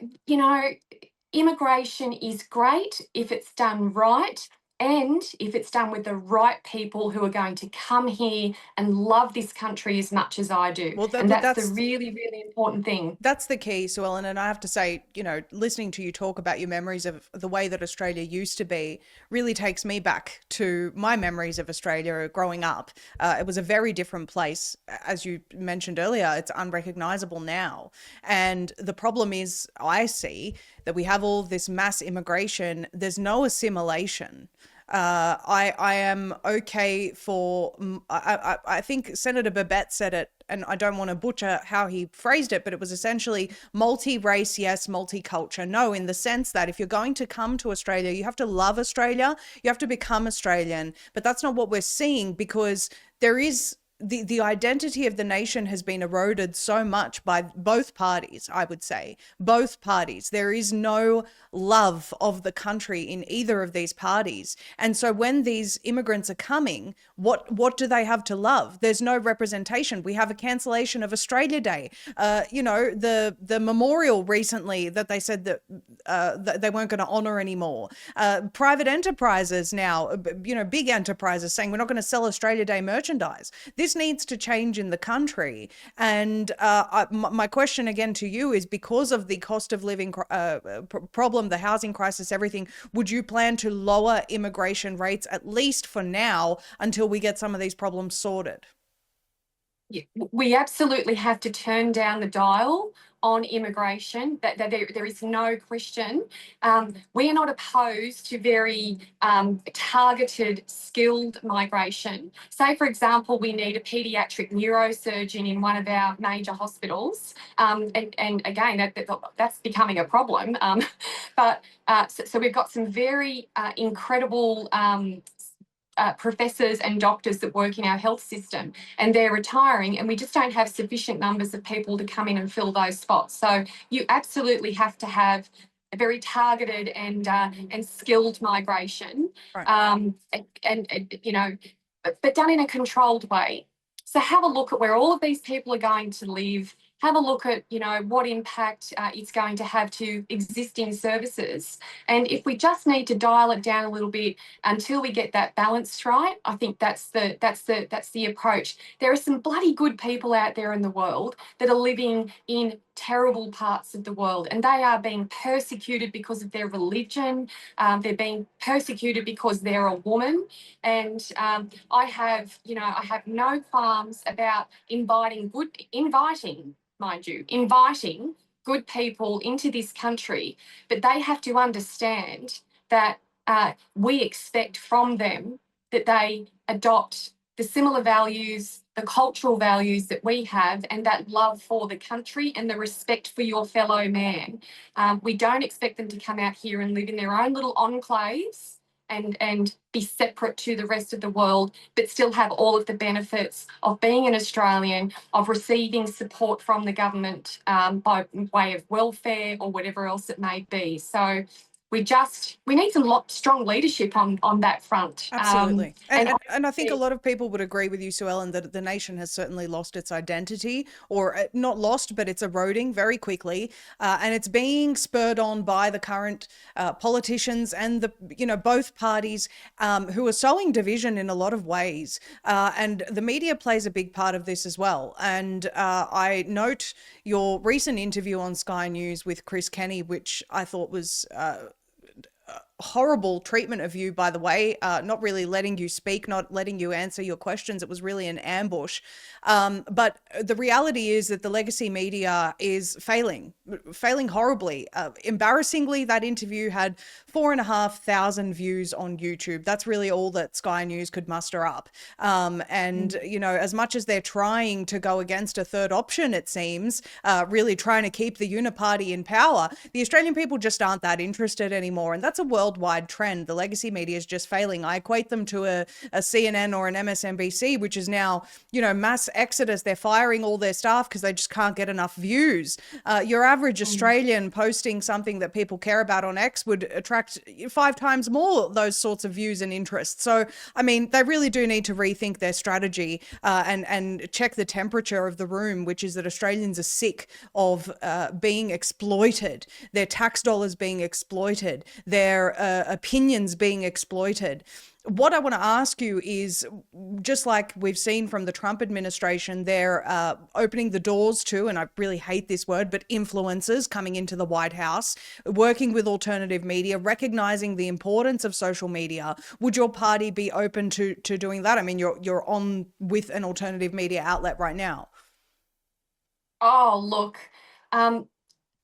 immigration is great if it's done right, and if it's done with the right people who are going to come here and love this country as much as I do. Well, And but that's the that's really, really important thing. that's the key, Sue Ellen. And I have to say, listening to you talk about your memories of the way that Australia used to be really takes me back to my memories of Australia growing up. It was a very different place. As you mentioned earlier, it's unrecognizable now. And the problem is, I see that we have all this mass immigration, there's no assimilation. I am okay for. I think Senator Babette said it, and I don't want to butcher how he phrased it, but it was essentially multi-race, yes, multicultural, no, in the sense that if you're going to come to Australia, you have to love Australia, you have to become Australian. But that's not what we're seeing, because there is the identity of the nation has been eroded so much by both parties, I would say. Both parties. There is no love of the country in either of these parties. And so when these immigrants are coming, what do they have to love? There's no representation. We have a cancellation of Australia Day. The memorial recently that they said that they weren't going to honor anymore. Private enterprises now, big enterprises saying we're not going to sell Australia Day merchandise. This needs to change in the country. And my question again to you is, because of the cost of living problem, the housing crisis, everything, would you plan to lower immigration rates, at least for now, until we get some of these problems sorted? Yeah, we absolutely have to turn down the dial on immigration. That there is no question. We are not opposed to very targeted, skilled migration. Say, for example, we need a paediatric neurosurgeon in one of our major hospitals, and again, that's becoming a problem. So we've got some very incredible professors and doctors that work in our health system, and they're retiring, and we just don't have sufficient numbers of people to come in and fill those spots. So you absolutely have to have a very targeted and skilled migration, Right. but done in a controlled way. So have a look at where all of these people are going to live. Have a look at, what impact it's going to have to existing services. And if we just need to dial it down a little bit until we get that balance right, I think that's the approach. There are some bloody good people out there in the world that are living in terrible parts of the world, and they are being persecuted because of their religion. They're being persecuted because they're a woman. And I have no qualms about inviting, mind you, inviting good people into this country, but they have to understand that we expect from them that they adopt the similar values, the cultural values that we have, and that love for the country and the respect for your fellow man. We don't expect them to come out here and live in their own little enclaves and be separate to the rest of the world, but still have all of the benefits of being an Australian, of receiving support from the government by way of welfare or whatever else it may be. So we need some strong leadership on that front. Absolutely. And And I think a obviously, lot of people would agree with you, Sue Ellen, that the nation has certainly lost its identity, or not lost, but it's eroding very quickly. And it's being spurred on by the current politicians and both parties who are sowing division in a lot of ways. And the media plays a big part of this as well. And I note your recent interview on Sky News with Chris Kenny, which I thought was horrible treatment of you, by the way, not really letting you speak, not letting you answer your questions. It was really an ambush. But the reality is that the legacy media is failing horribly. Embarrassingly, that interview had 4,500 views on YouTube. That's really all that Sky News could muster up. And, as much as they're trying to go against a third option, it seems, really trying to keep the Uniparty in power, the Australian people just aren't that interested anymore. And that's a worldwide trend. The legacy media is just failing. I equate them to a CNN or an MSNBC, which is now, mass exodus. They're firing all their staff because they just can't get enough views. Your average Australian posting something that people care about on X would attract 5 times more those sorts of views and interests. So, I mean, they really do need to rethink their strategy and check the temperature of the room, which is that Australians are sick of being exploited, their tax dollars being exploited, their opinions being exploited. What I want to ask you is, just like we've seen from the Trump administration, they're opening the doors to, and I really hate this word, but influencers coming into the White House, working with alternative media, recognizing the importance of social media. Would your party be open to doing that? I mean, you're on with an alternative media outlet right now. oh, look, um,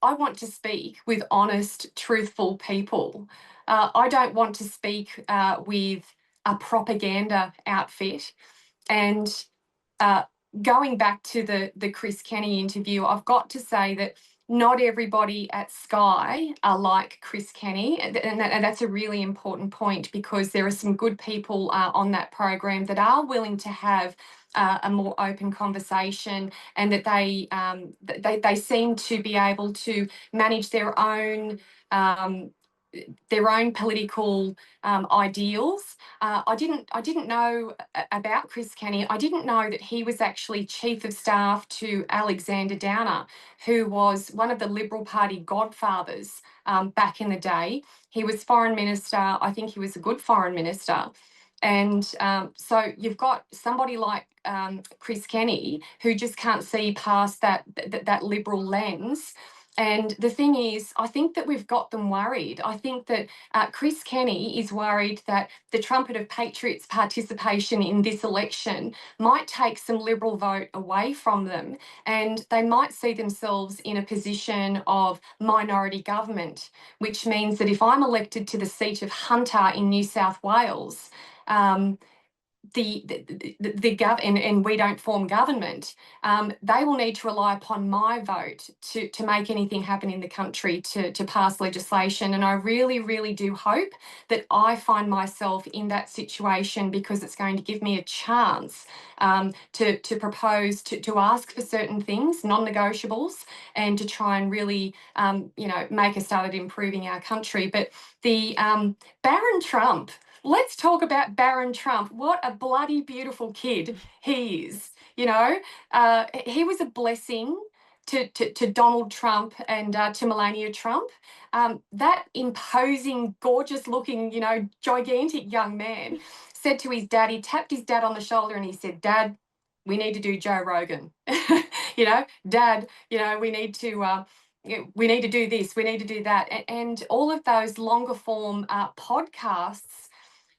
I want to speak with honest, truthful people. I don't want to speak with a propaganda outfit. And uh, going back to the Chris Kenny interview, I've got to say that not everybody at Sky are like Chris Kenny, and that's a really important point, because there are some good people on that program that are willing to have a more open conversation, and that they seem to be able to manage um, their own political ideals. I didn't know about Chris Kenny. I didn't know that he was actually chief of staff to Alexander Downer, who was one of the Liberal Party godfathers back in the day. He was foreign minister. I think he was a good foreign minister. And so you've got somebody like Chris Kenny, who just can't see past that liberal lens. And the thing is, I think that we've got them worried. I think that Chris Kenny is worried that the Trumpet of Patriots participation in this election might take some Liberal vote away from them, and they might see themselves in a position of minority government, which means that if I'm elected to the seat of Hunter in New South Wales, um, and we don't form government, they will need to rely upon my vote to make anything happen in the country, to pass legislation. And I really, really do hope that I find myself in that situation, because it's going to give me a chance to propose, to ask for certain things, non-negotiables, and to try and really, make a start at improving our country. But the Baron Trump, let's talk about Baron Trump. What a bloody beautiful kid he is. He was a blessing to Donald Trump and to Melania Trump. That imposing, gorgeous looking, gigantic young man said to his dad, he tapped his dad on the shoulder and he said, "Dad, we need to do Joe Rogan." Dad, we need to do this, we need to do that. And all of those longer form podcasts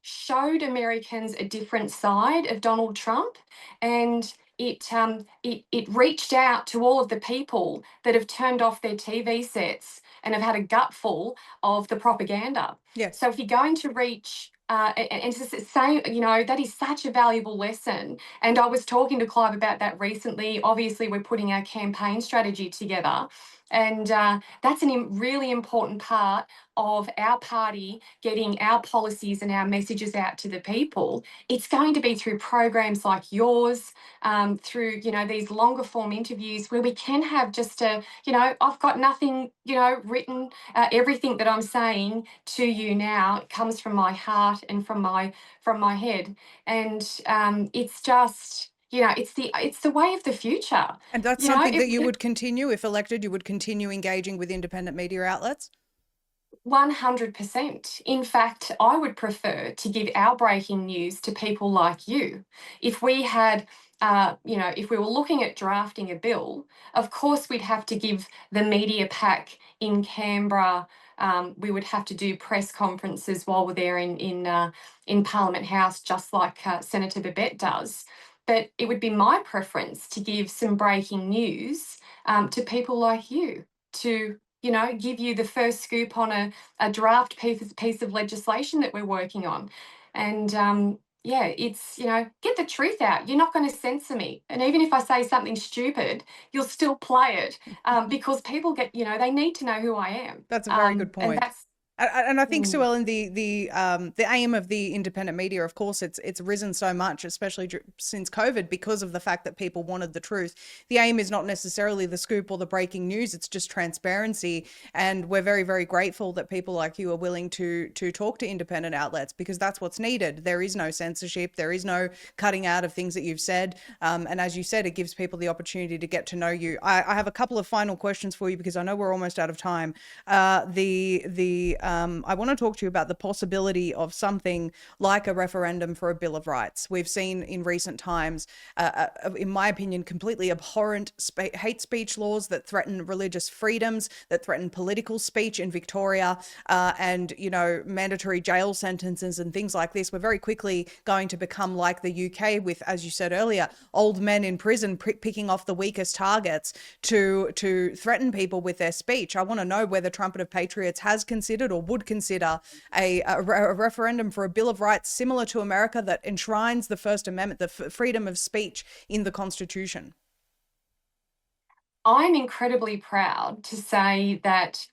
showed Americans a different side of Donald Trump. And it reached out to all of the people that have turned off their TV sets and have had a gutful of the propaganda. Yes. So if you're going to reach and to say, that is such a valuable lesson. And I was talking to Clive about that recently. Obviously, we're putting our campaign strategy together. And that's a really important part of our party getting our policies and our messages out to the people. It's going to be through programs like yours, through these longer form interviews where we can have just I've got nothing written. Everything that I'm saying to you now comes from my heart and from my head, and it's just it's the way of the future. And that's you know something that if, you if would continue, if elected, you would continue engaging with independent media outlets? 100%. In fact, I would prefer to give our breaking news to people like you. If we had, if we were looking at drafting a bill, of course we'd have to give the media pack in Canberra. We would have to do press conferences while we're there in Parliament House, just like Senator Babette does. But it would be my preference to give some breaking news to people like you, to give you the first scoop on a draft piece of legislation that we're working on. And yeah, it's, get the truth out. You're not going to censor me. And even if I say something stupid, you'll still play it because people they need to know who I am. That's a very good And point. that's, And I think, Sue mm, Ellen, the aim of the independent media, of course, it's risen so much, especially since COVID, because of the fact that people wanted the truth. The aim is not necessarily the scoop or the breaking news; it's just transparency. And we're very, very grateful that people like you are willing to talk to independent outlets, because that's what's needed. There is no censorship, there is no cutting out of things that you've said, and as you said, it gives people the opportunity to get to know you. I have a couple of final questions for you because I know we're almost out of time. I want to talk to you about the possibility of something like a referendum for a Bill of Rights. We've seen in recent times, in my opinion, completely abhorrent hate speech laws that threaten religious freedoms, that threaten political speech in Victoria, and mandatory jail sentences and things like this. We're very quickly going to become like the UK with, as you said earlier, old men in prison picking off the weakest targets to threaten people with their speech. I want to know whether Trumpet of Patriots has considered or would consider a referendum for a Bill of Rights similar to America that enshrines the First Amendment, the freedom of speech in the Constitution. I'm incredibly proud to say that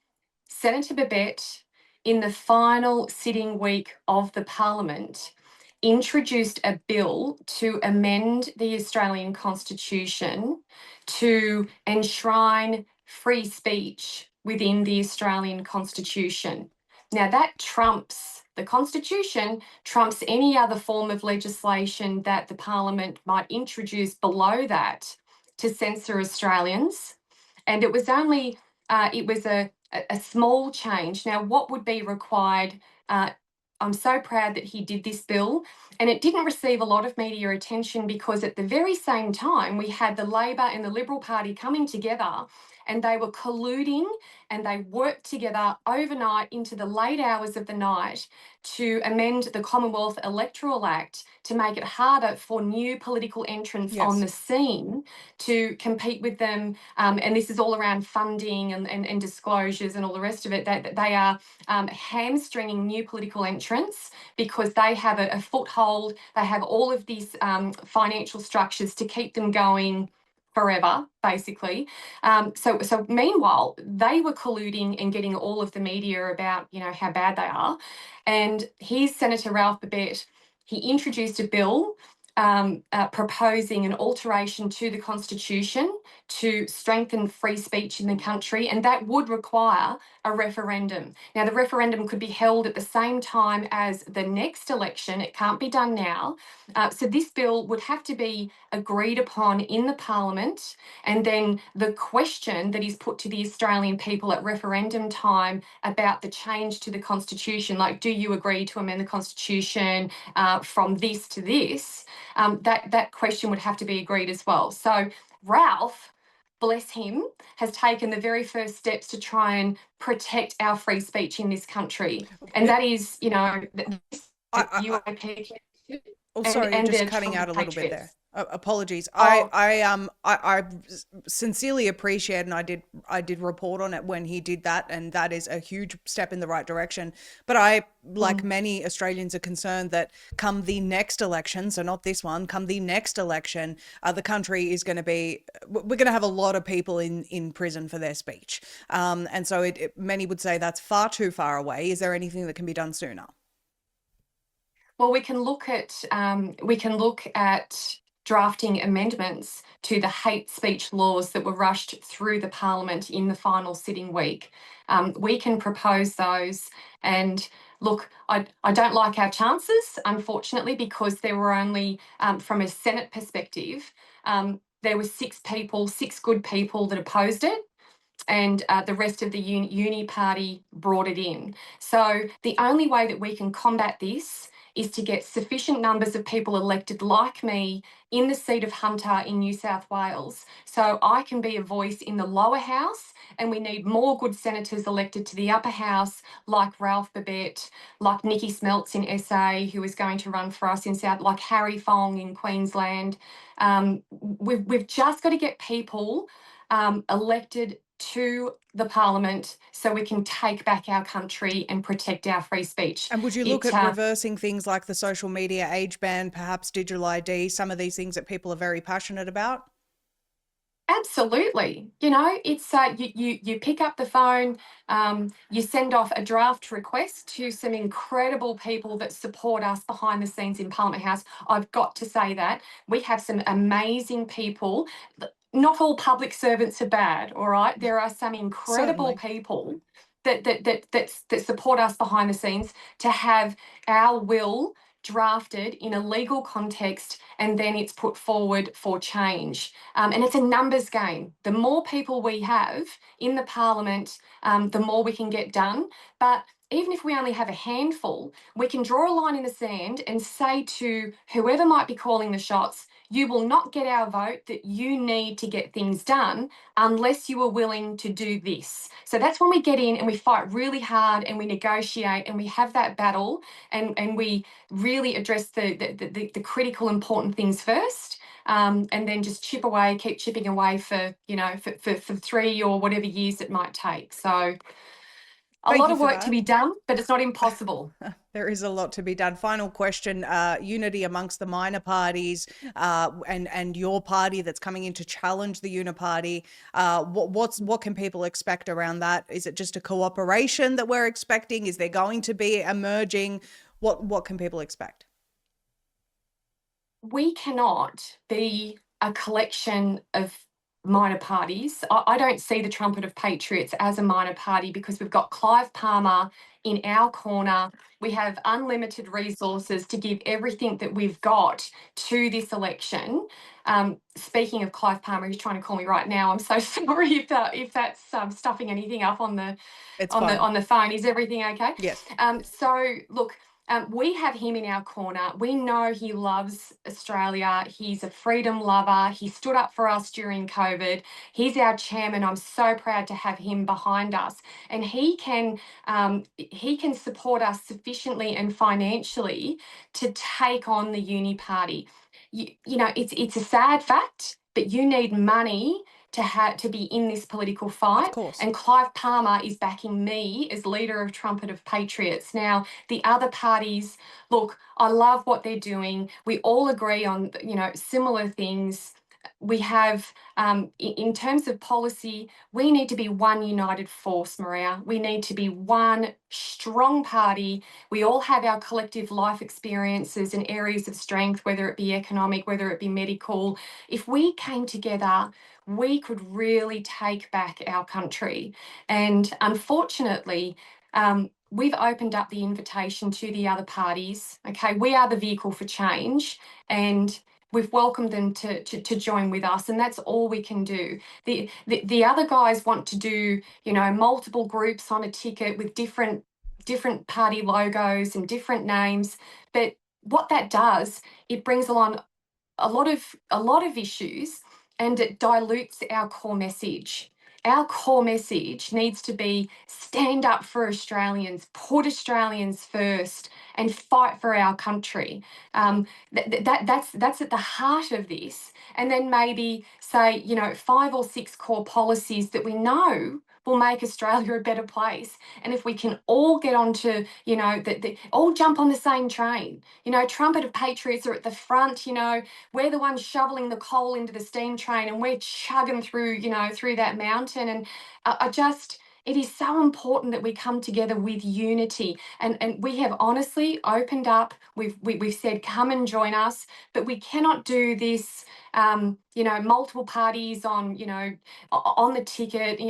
Senator Babette, in the final sitting week of the Parliament, introduced a bill to amend the Australian Constitution to enshrine free speech within the Australian Constitution. Now, that trumps the Constitution, trumps any other form of legislation that the Parliament might introduce below that to censor Australians. And it was only, it was a small change. Now, what would be required? I'm so proud that he did this bill, and it didn't receive a lot of media attention because at the very same time we had the Labor and the Liberal Party coming together, and they were colluding and they worked together overnight into the late hours of the night to amend the Commonwealth Electoral Act to make it harder for new political entrants on Yes. the scene to compete with them. And this is all around funding and disclosures and all the rest of it. That they are hamstringing new political entrants because they have a foothold. They have all of these financial structures to keep them going forever, basically. So meanwhile, they were colluding and getting all of the media about, how bad they are. And here's Senator Ralph Babette. He introduced a bill proposing an alteration to the Constitution to strengthen free speech in the country, and that would require a referendum. Now, the referendum could be held at the same time as the next election. It can't be done now. So this bill would have to be agreed upon in the Parliament, and then the question that is put to the Australian people at referendum time about the change to the Constitution, like, do you agree to amend the Constitution from this to this? That question would have to be agreed as well. So Ralph, bless him, has taken the very first steps to try and protect our free speech in this country. And that is, I, I, UAP. Oh, and sorry, you're just the cutting out Trumpet a little bit there. Patriots. Apologies. Oh, I sincerely appreciate, and I did report on it when he did that, and that is a huge step in the right direction. But I, like mm. many Australians, are concerned that come the next election, so not this one, come the next election, the country is going to be, we're going to have a lot of people in prison for their speech, and so many would say that's far too far away. Is there anything that can be done sooner? Well, we can look at drafting amendments to the hate speech laws that were rushed through the Parliament in the final sitting week. We can propose those. And look, I don't like our chances, unfortunately, because there were only, from a Senate perspective, there were six good people that opposed it, and the rest of the uni party brought it in. So the only way that we can combat this is to get sufficient numbers of people elected like me in the seat of Hunter in New South Wales, so I can be a voice in the lower house. And we need more good senators elected to the upper house, like Ralph Babet, like Nikki Smeltz in SA, who is going to run for us in South, like Harry Fong in Queensland. We've just got to get people elected to the Parliament so we can take back our country and protect our free speech. And would you look It at reversing things like the social media age ban, perhaps digital ID, some of these things that people are very passionate about? Absolutely. You know, it's you pick up the phone, you send off a draft request to some incredible people that support us behind the scenes in Parliament House. I've got to say that we have some amazing people. Not all public servants are bad, all right? There are some incredible Certainly. people that support us behind the scenes to have our will drafted in a legal context, and then it's put forward for change. And it's a numbers game. The more people we have in the Parliament, the more we can get done. But even if we only have a handful, we can draw a line in the sand and say to whoever might be calling the shots, you will not get our vote, that you need to get things done unless you are willing to do this. So that's when we get in and we fight really hard and we negotiate and we have that battle, and we really address the critical important things first, and then just chip away, keep chipping away for, for 3 or whatever years it might take. So a Thank lot you of for work to that. be done, but it's not impossible. There is a lot to be done. Final question: unity amongst the minor parties, and your party that's coming in to challenge the uniparty. What can people expect around that? Is it just a cooperation that we're expecting? Is there going to be a merging? What can people expect? We cannot be a collection of minor parties. I don't see the Trumpet of Patriots as a minor party, because we've got Clive Palmer in our corner. We have unlimited resources to give everything that we've got to this election. Speaking of Clive Palmer, he's trying to call me right now. I'm so sorry if that's stuffing anything up on the It's fine. phone. Is everything okay? Yes. So look, we have him in our corner. We know he loves Australia. He's a freedom lover. He stood up for us during COVID. He's our chairman. I'm so proud to have him behind us, and he can support us sufficiently and financially to take on the uni party. You know, it's a sad fact, but you need money to be in this political Of fight. course. And Clive Palmer is backing me as leader of Trumpet of Patriots. Now, the other parties, look, I love what they're doing. We all agree on, similar things. We have, in terms of policy, we need to be one united force, Maria. We need to be one strong party. We all have our collective life experiences and areas of strength, whether it be economic, whether it be medical. If we came together, we could really take back our country. And unfortunately, we've opened up the invitation to the other parties. Okay, we are the vehicle for change, and we've welcomed them to join with us, and that's all we can do. The other guys want to do, multiple groups on a ticket with different party logos and different names, but what that does, it brings along a lot of issues, and it dilutes our core message. our core message needs to be stand up for Australians, put Australians first, and fight for our country. That's at the heart of this. And then maybe say, 5 or 6 core policies that we know will make Australia a better place. And if we can all get onto, all jump on the same train. Trumpet of Patriots are at the front, we're the ones shoveling the coal into the steam train and we're chugging through, through that mountain. And it is so important that we come together with unity. And we have honestly opened up. We've said, come and join us, but we cannot do this, multiple parties on the ticket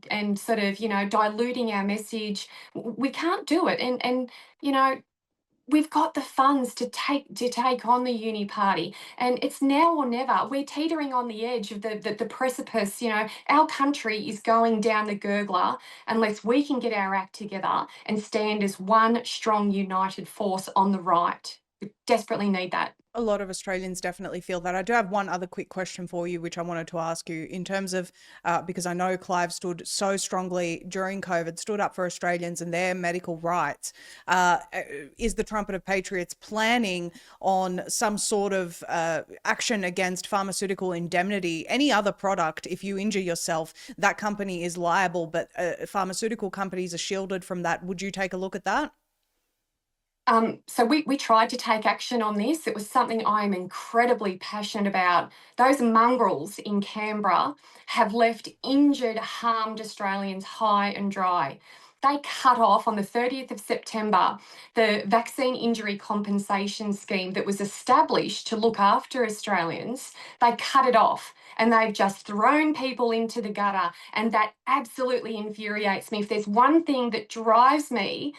and sort of, diluting our message. We can't do it. And we've got the funds to take on the uni party, and it's now or never. We're teetering on the edge of the precipice. Our country is going down the gurgler unless we can get our act together and stand as one strong united force on the right. We desperately need that. A lot of Australians definitely feel that. I do have one other quick question for you, which I wanted to ask you in terms of, because I know Clive stood so strongly during COVID, stood up for Australians and their medical rights. Is the Trumpet of Patriots planning on some sort of action against pharmaceutical indemnity? Any other product, if you injure yourself, that company is liable, but pharmaceutical companies are shielded from that. Would you take a look at that? So we tried to take action on this. It was something I'm incredibly passionate about. Those mongrels in Canberra have left injured, harmed Australians high and dry. They cut off on the 30th of September the vaccine injury compensation scheme that was established to look after Australians. They cut it off and they've just thrown people into the gutter. And that absolutely infuriates me. If there's one thing that drives me,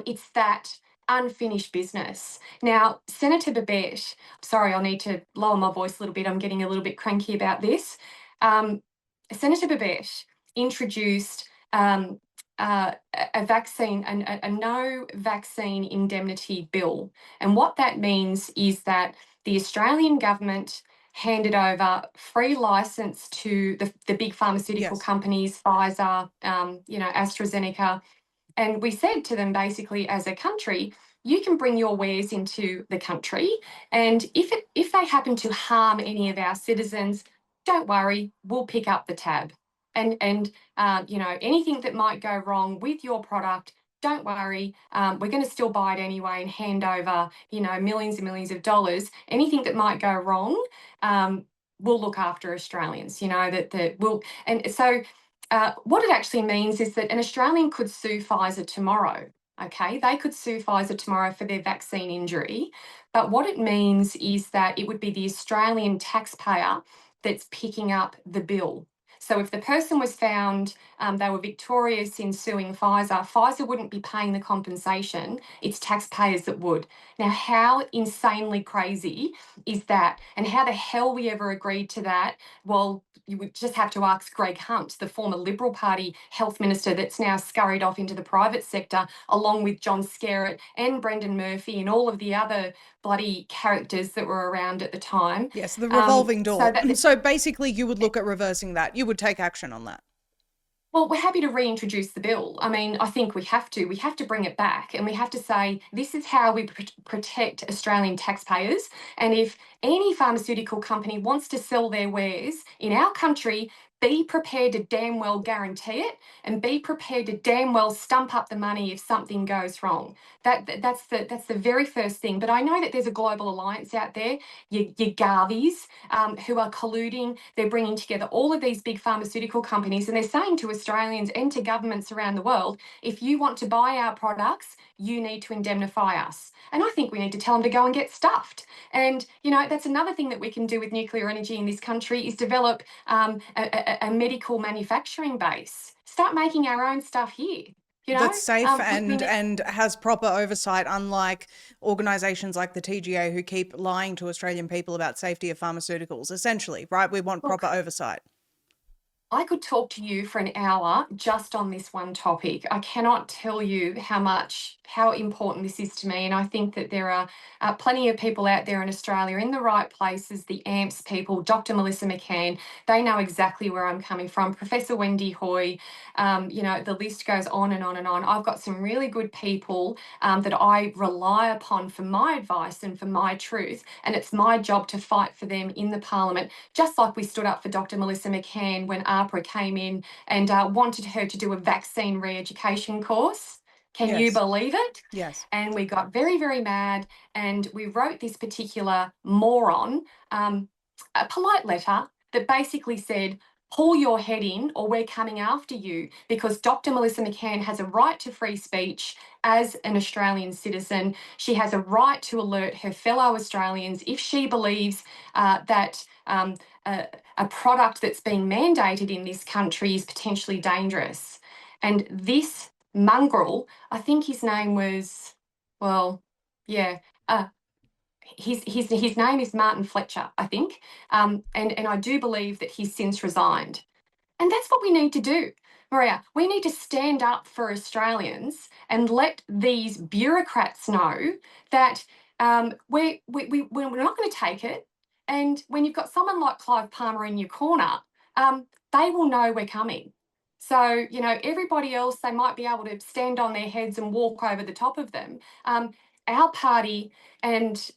it's that unfinished business. Now, Senator Babette, sorry, I'll need to lower my voice a little bit. I'm getting a little bit cranky about this. Senator Babette introduced a vaccine, a no vaccine indemnity bill. And what that means is that the Australian government handed over free license to the big pharmaceutical Yes. companies, Pfizer, AstraZeneca, and we said to them basically, as a country, you can bring your wares into the country, and if they happen to harm any of our citizens, don't worry, we'll pick up the tab. And anything that might go wrong with your product, don't worry, we're going to still buy it anyway and hand over, millions and millions of dollars. Anything that might go wrong, we'll look after Australians. That will, and so. What it actually means is that an Australian could sue Pfizer tomorrow. Okay, they could sue Pfizer tomorrow for their vaccine injury. But what it means is that it would be the Australian taxpayer that's picking up the bill. So if the person was found, they were victorious in suing Pfizer, Pfizer wouldn't be paying the compensation, it's taxpayers that would. Now, how insanely crazy is that? And how the hell we ever agreed to that? Well, you would just have to ask Greg Hunt, the former Liberal Party health minister that's now scurried off into the private sector, along with John Skerritt and Brendan Murphy and all of the other bloody characters that were around at the time. Yes, the revolving So door. that So basically, you would look at reversing that. You would take action on that. Well, we're happy to reintroduce the bill. I mean, I think we have to. We have to bring it back and we have to say this is how we protect Australian taxpayers. And if any pharmaceutical company wants to sell their wares in our country, be prepared to damn well guarantee it and be prepared to damn well stump up the money if something goes wrong. That's the very first thing. But I know that there's a global alliance out there, your Garveys, who are colluding. They're bringing together all of these big pharmaceutical companies and they're saying to Australians and to governments around the world, if you want to buy our products, you need to indemnify us. And I think we need to tell them to go and get stuffed. And, that's another thing that we can do with nuclear energy in this country is develop a medical manufacturing base. Start making our own stuff here. That's safe We and has proper oversight, unlike organisations like the TGA who keep lying to Australian people about safety of pharmaceuticals. Essentially, right? We want proper oversight. I could talk to you for an hour just on this one topic. I cannot tell you how important this is to me. And I think that there are plenty of people out there in Australia in the right places, the AMPS people, Dr. Melissa McCann, they know exactly where I'm coming from. Professor Wendy Hoy, the list goes on and on and on. I've got some really good people that I rely upon for my advice and for my truth. And it's my job to fight for them in the Parliament, just like we stood up for Dr. Melissa McCann when APRA came in and wanted her to do a vaccine re-education course. Can you Yes. believe it? Yes. And we got very, very mad, and we wrote this particular moron a polite letter that basically said, pull your head in or we're coming after you, because Dr. Melissa McCann has a right to free speech as an Australian citizen. She has a right to alert her fellow Australians if she believes that a product that's being mandated in this country is potentially dangerous. And this mongrel, I think his name was, well, yeah, uh, his name is Martin Fletcher, I think, and I do believe that he's since resigned. And that's what we need to do, Maria. We need to stand up for Australians and let these bureaucrats know that we're not going to take it. And when you've got someone like Clive Palmer in your corner, they will know we're coming. So, everybody else, they might be able to stand on their heads and walk over the top of them. Our party and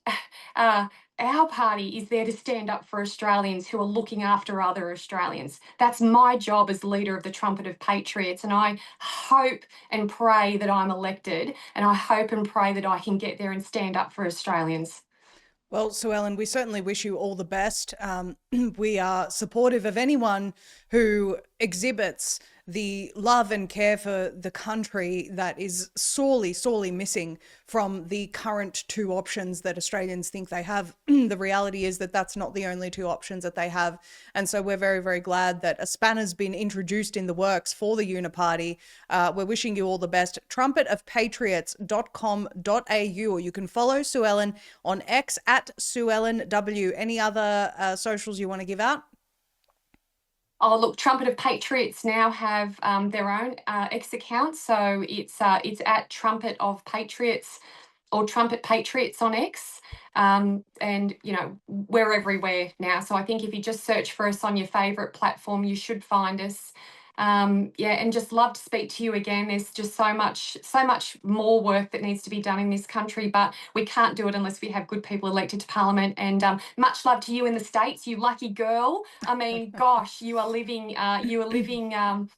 uh, our party is there to stand up for Australians who are looking after other Australians. That's my job as leader of the Trumpet of Patriots. And I hope and pray that I'm elected. And I hope and pray that I can get there and stand up for Australians. Well, Sue Ellen, we certainly wish you all the best. We are supportive of anyone who exhibits the love and care for the country that is sorely, sorely missing from the current two options that Australians think they have. The reality is that that's not the only two options that they have. And so we're very, very glad that a spanner's been introduced in the works for the Uniparty. We're wishing you all the best. Trumpetofpatriots.com.au, or you can follow Sue Ellen on X at Sue Ellen W. Any other socials you want to give out? Oh, look, Trumpet of Patriots now have their own X account. So it's at Trumpet of Patriots or Trumpet Patriots on X. And, we're everywhere now. So I think if you just search for us on your favourite platform, you should find us. And just love to speak to you again. There's just so much more work that needs to be done in this country, but we can't do it unless we have good people elected to Parliament. And much love to you in the States, you lucky girl. I mean, gosh, you are living, under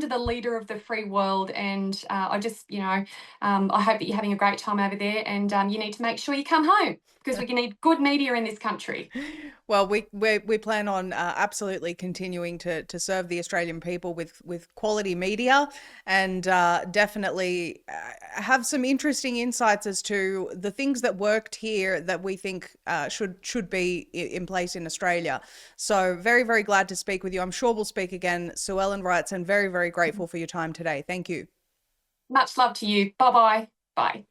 the leader of the free world. And I hope that you're having a great time over there. And you need to make sure you come home, because we need good media in this country. Well, we plan on absolutely continuing to serve the Australian people with quality media, and definitely have some interesting insights as to the things that worked here that we think should be in place in Australia. So very, very glad to speak with you. I'm sure we'll speak again. Sue Ellen writes, and very, very grateful for your time today. Thank you. Much love to you. Bye-bye. Bye.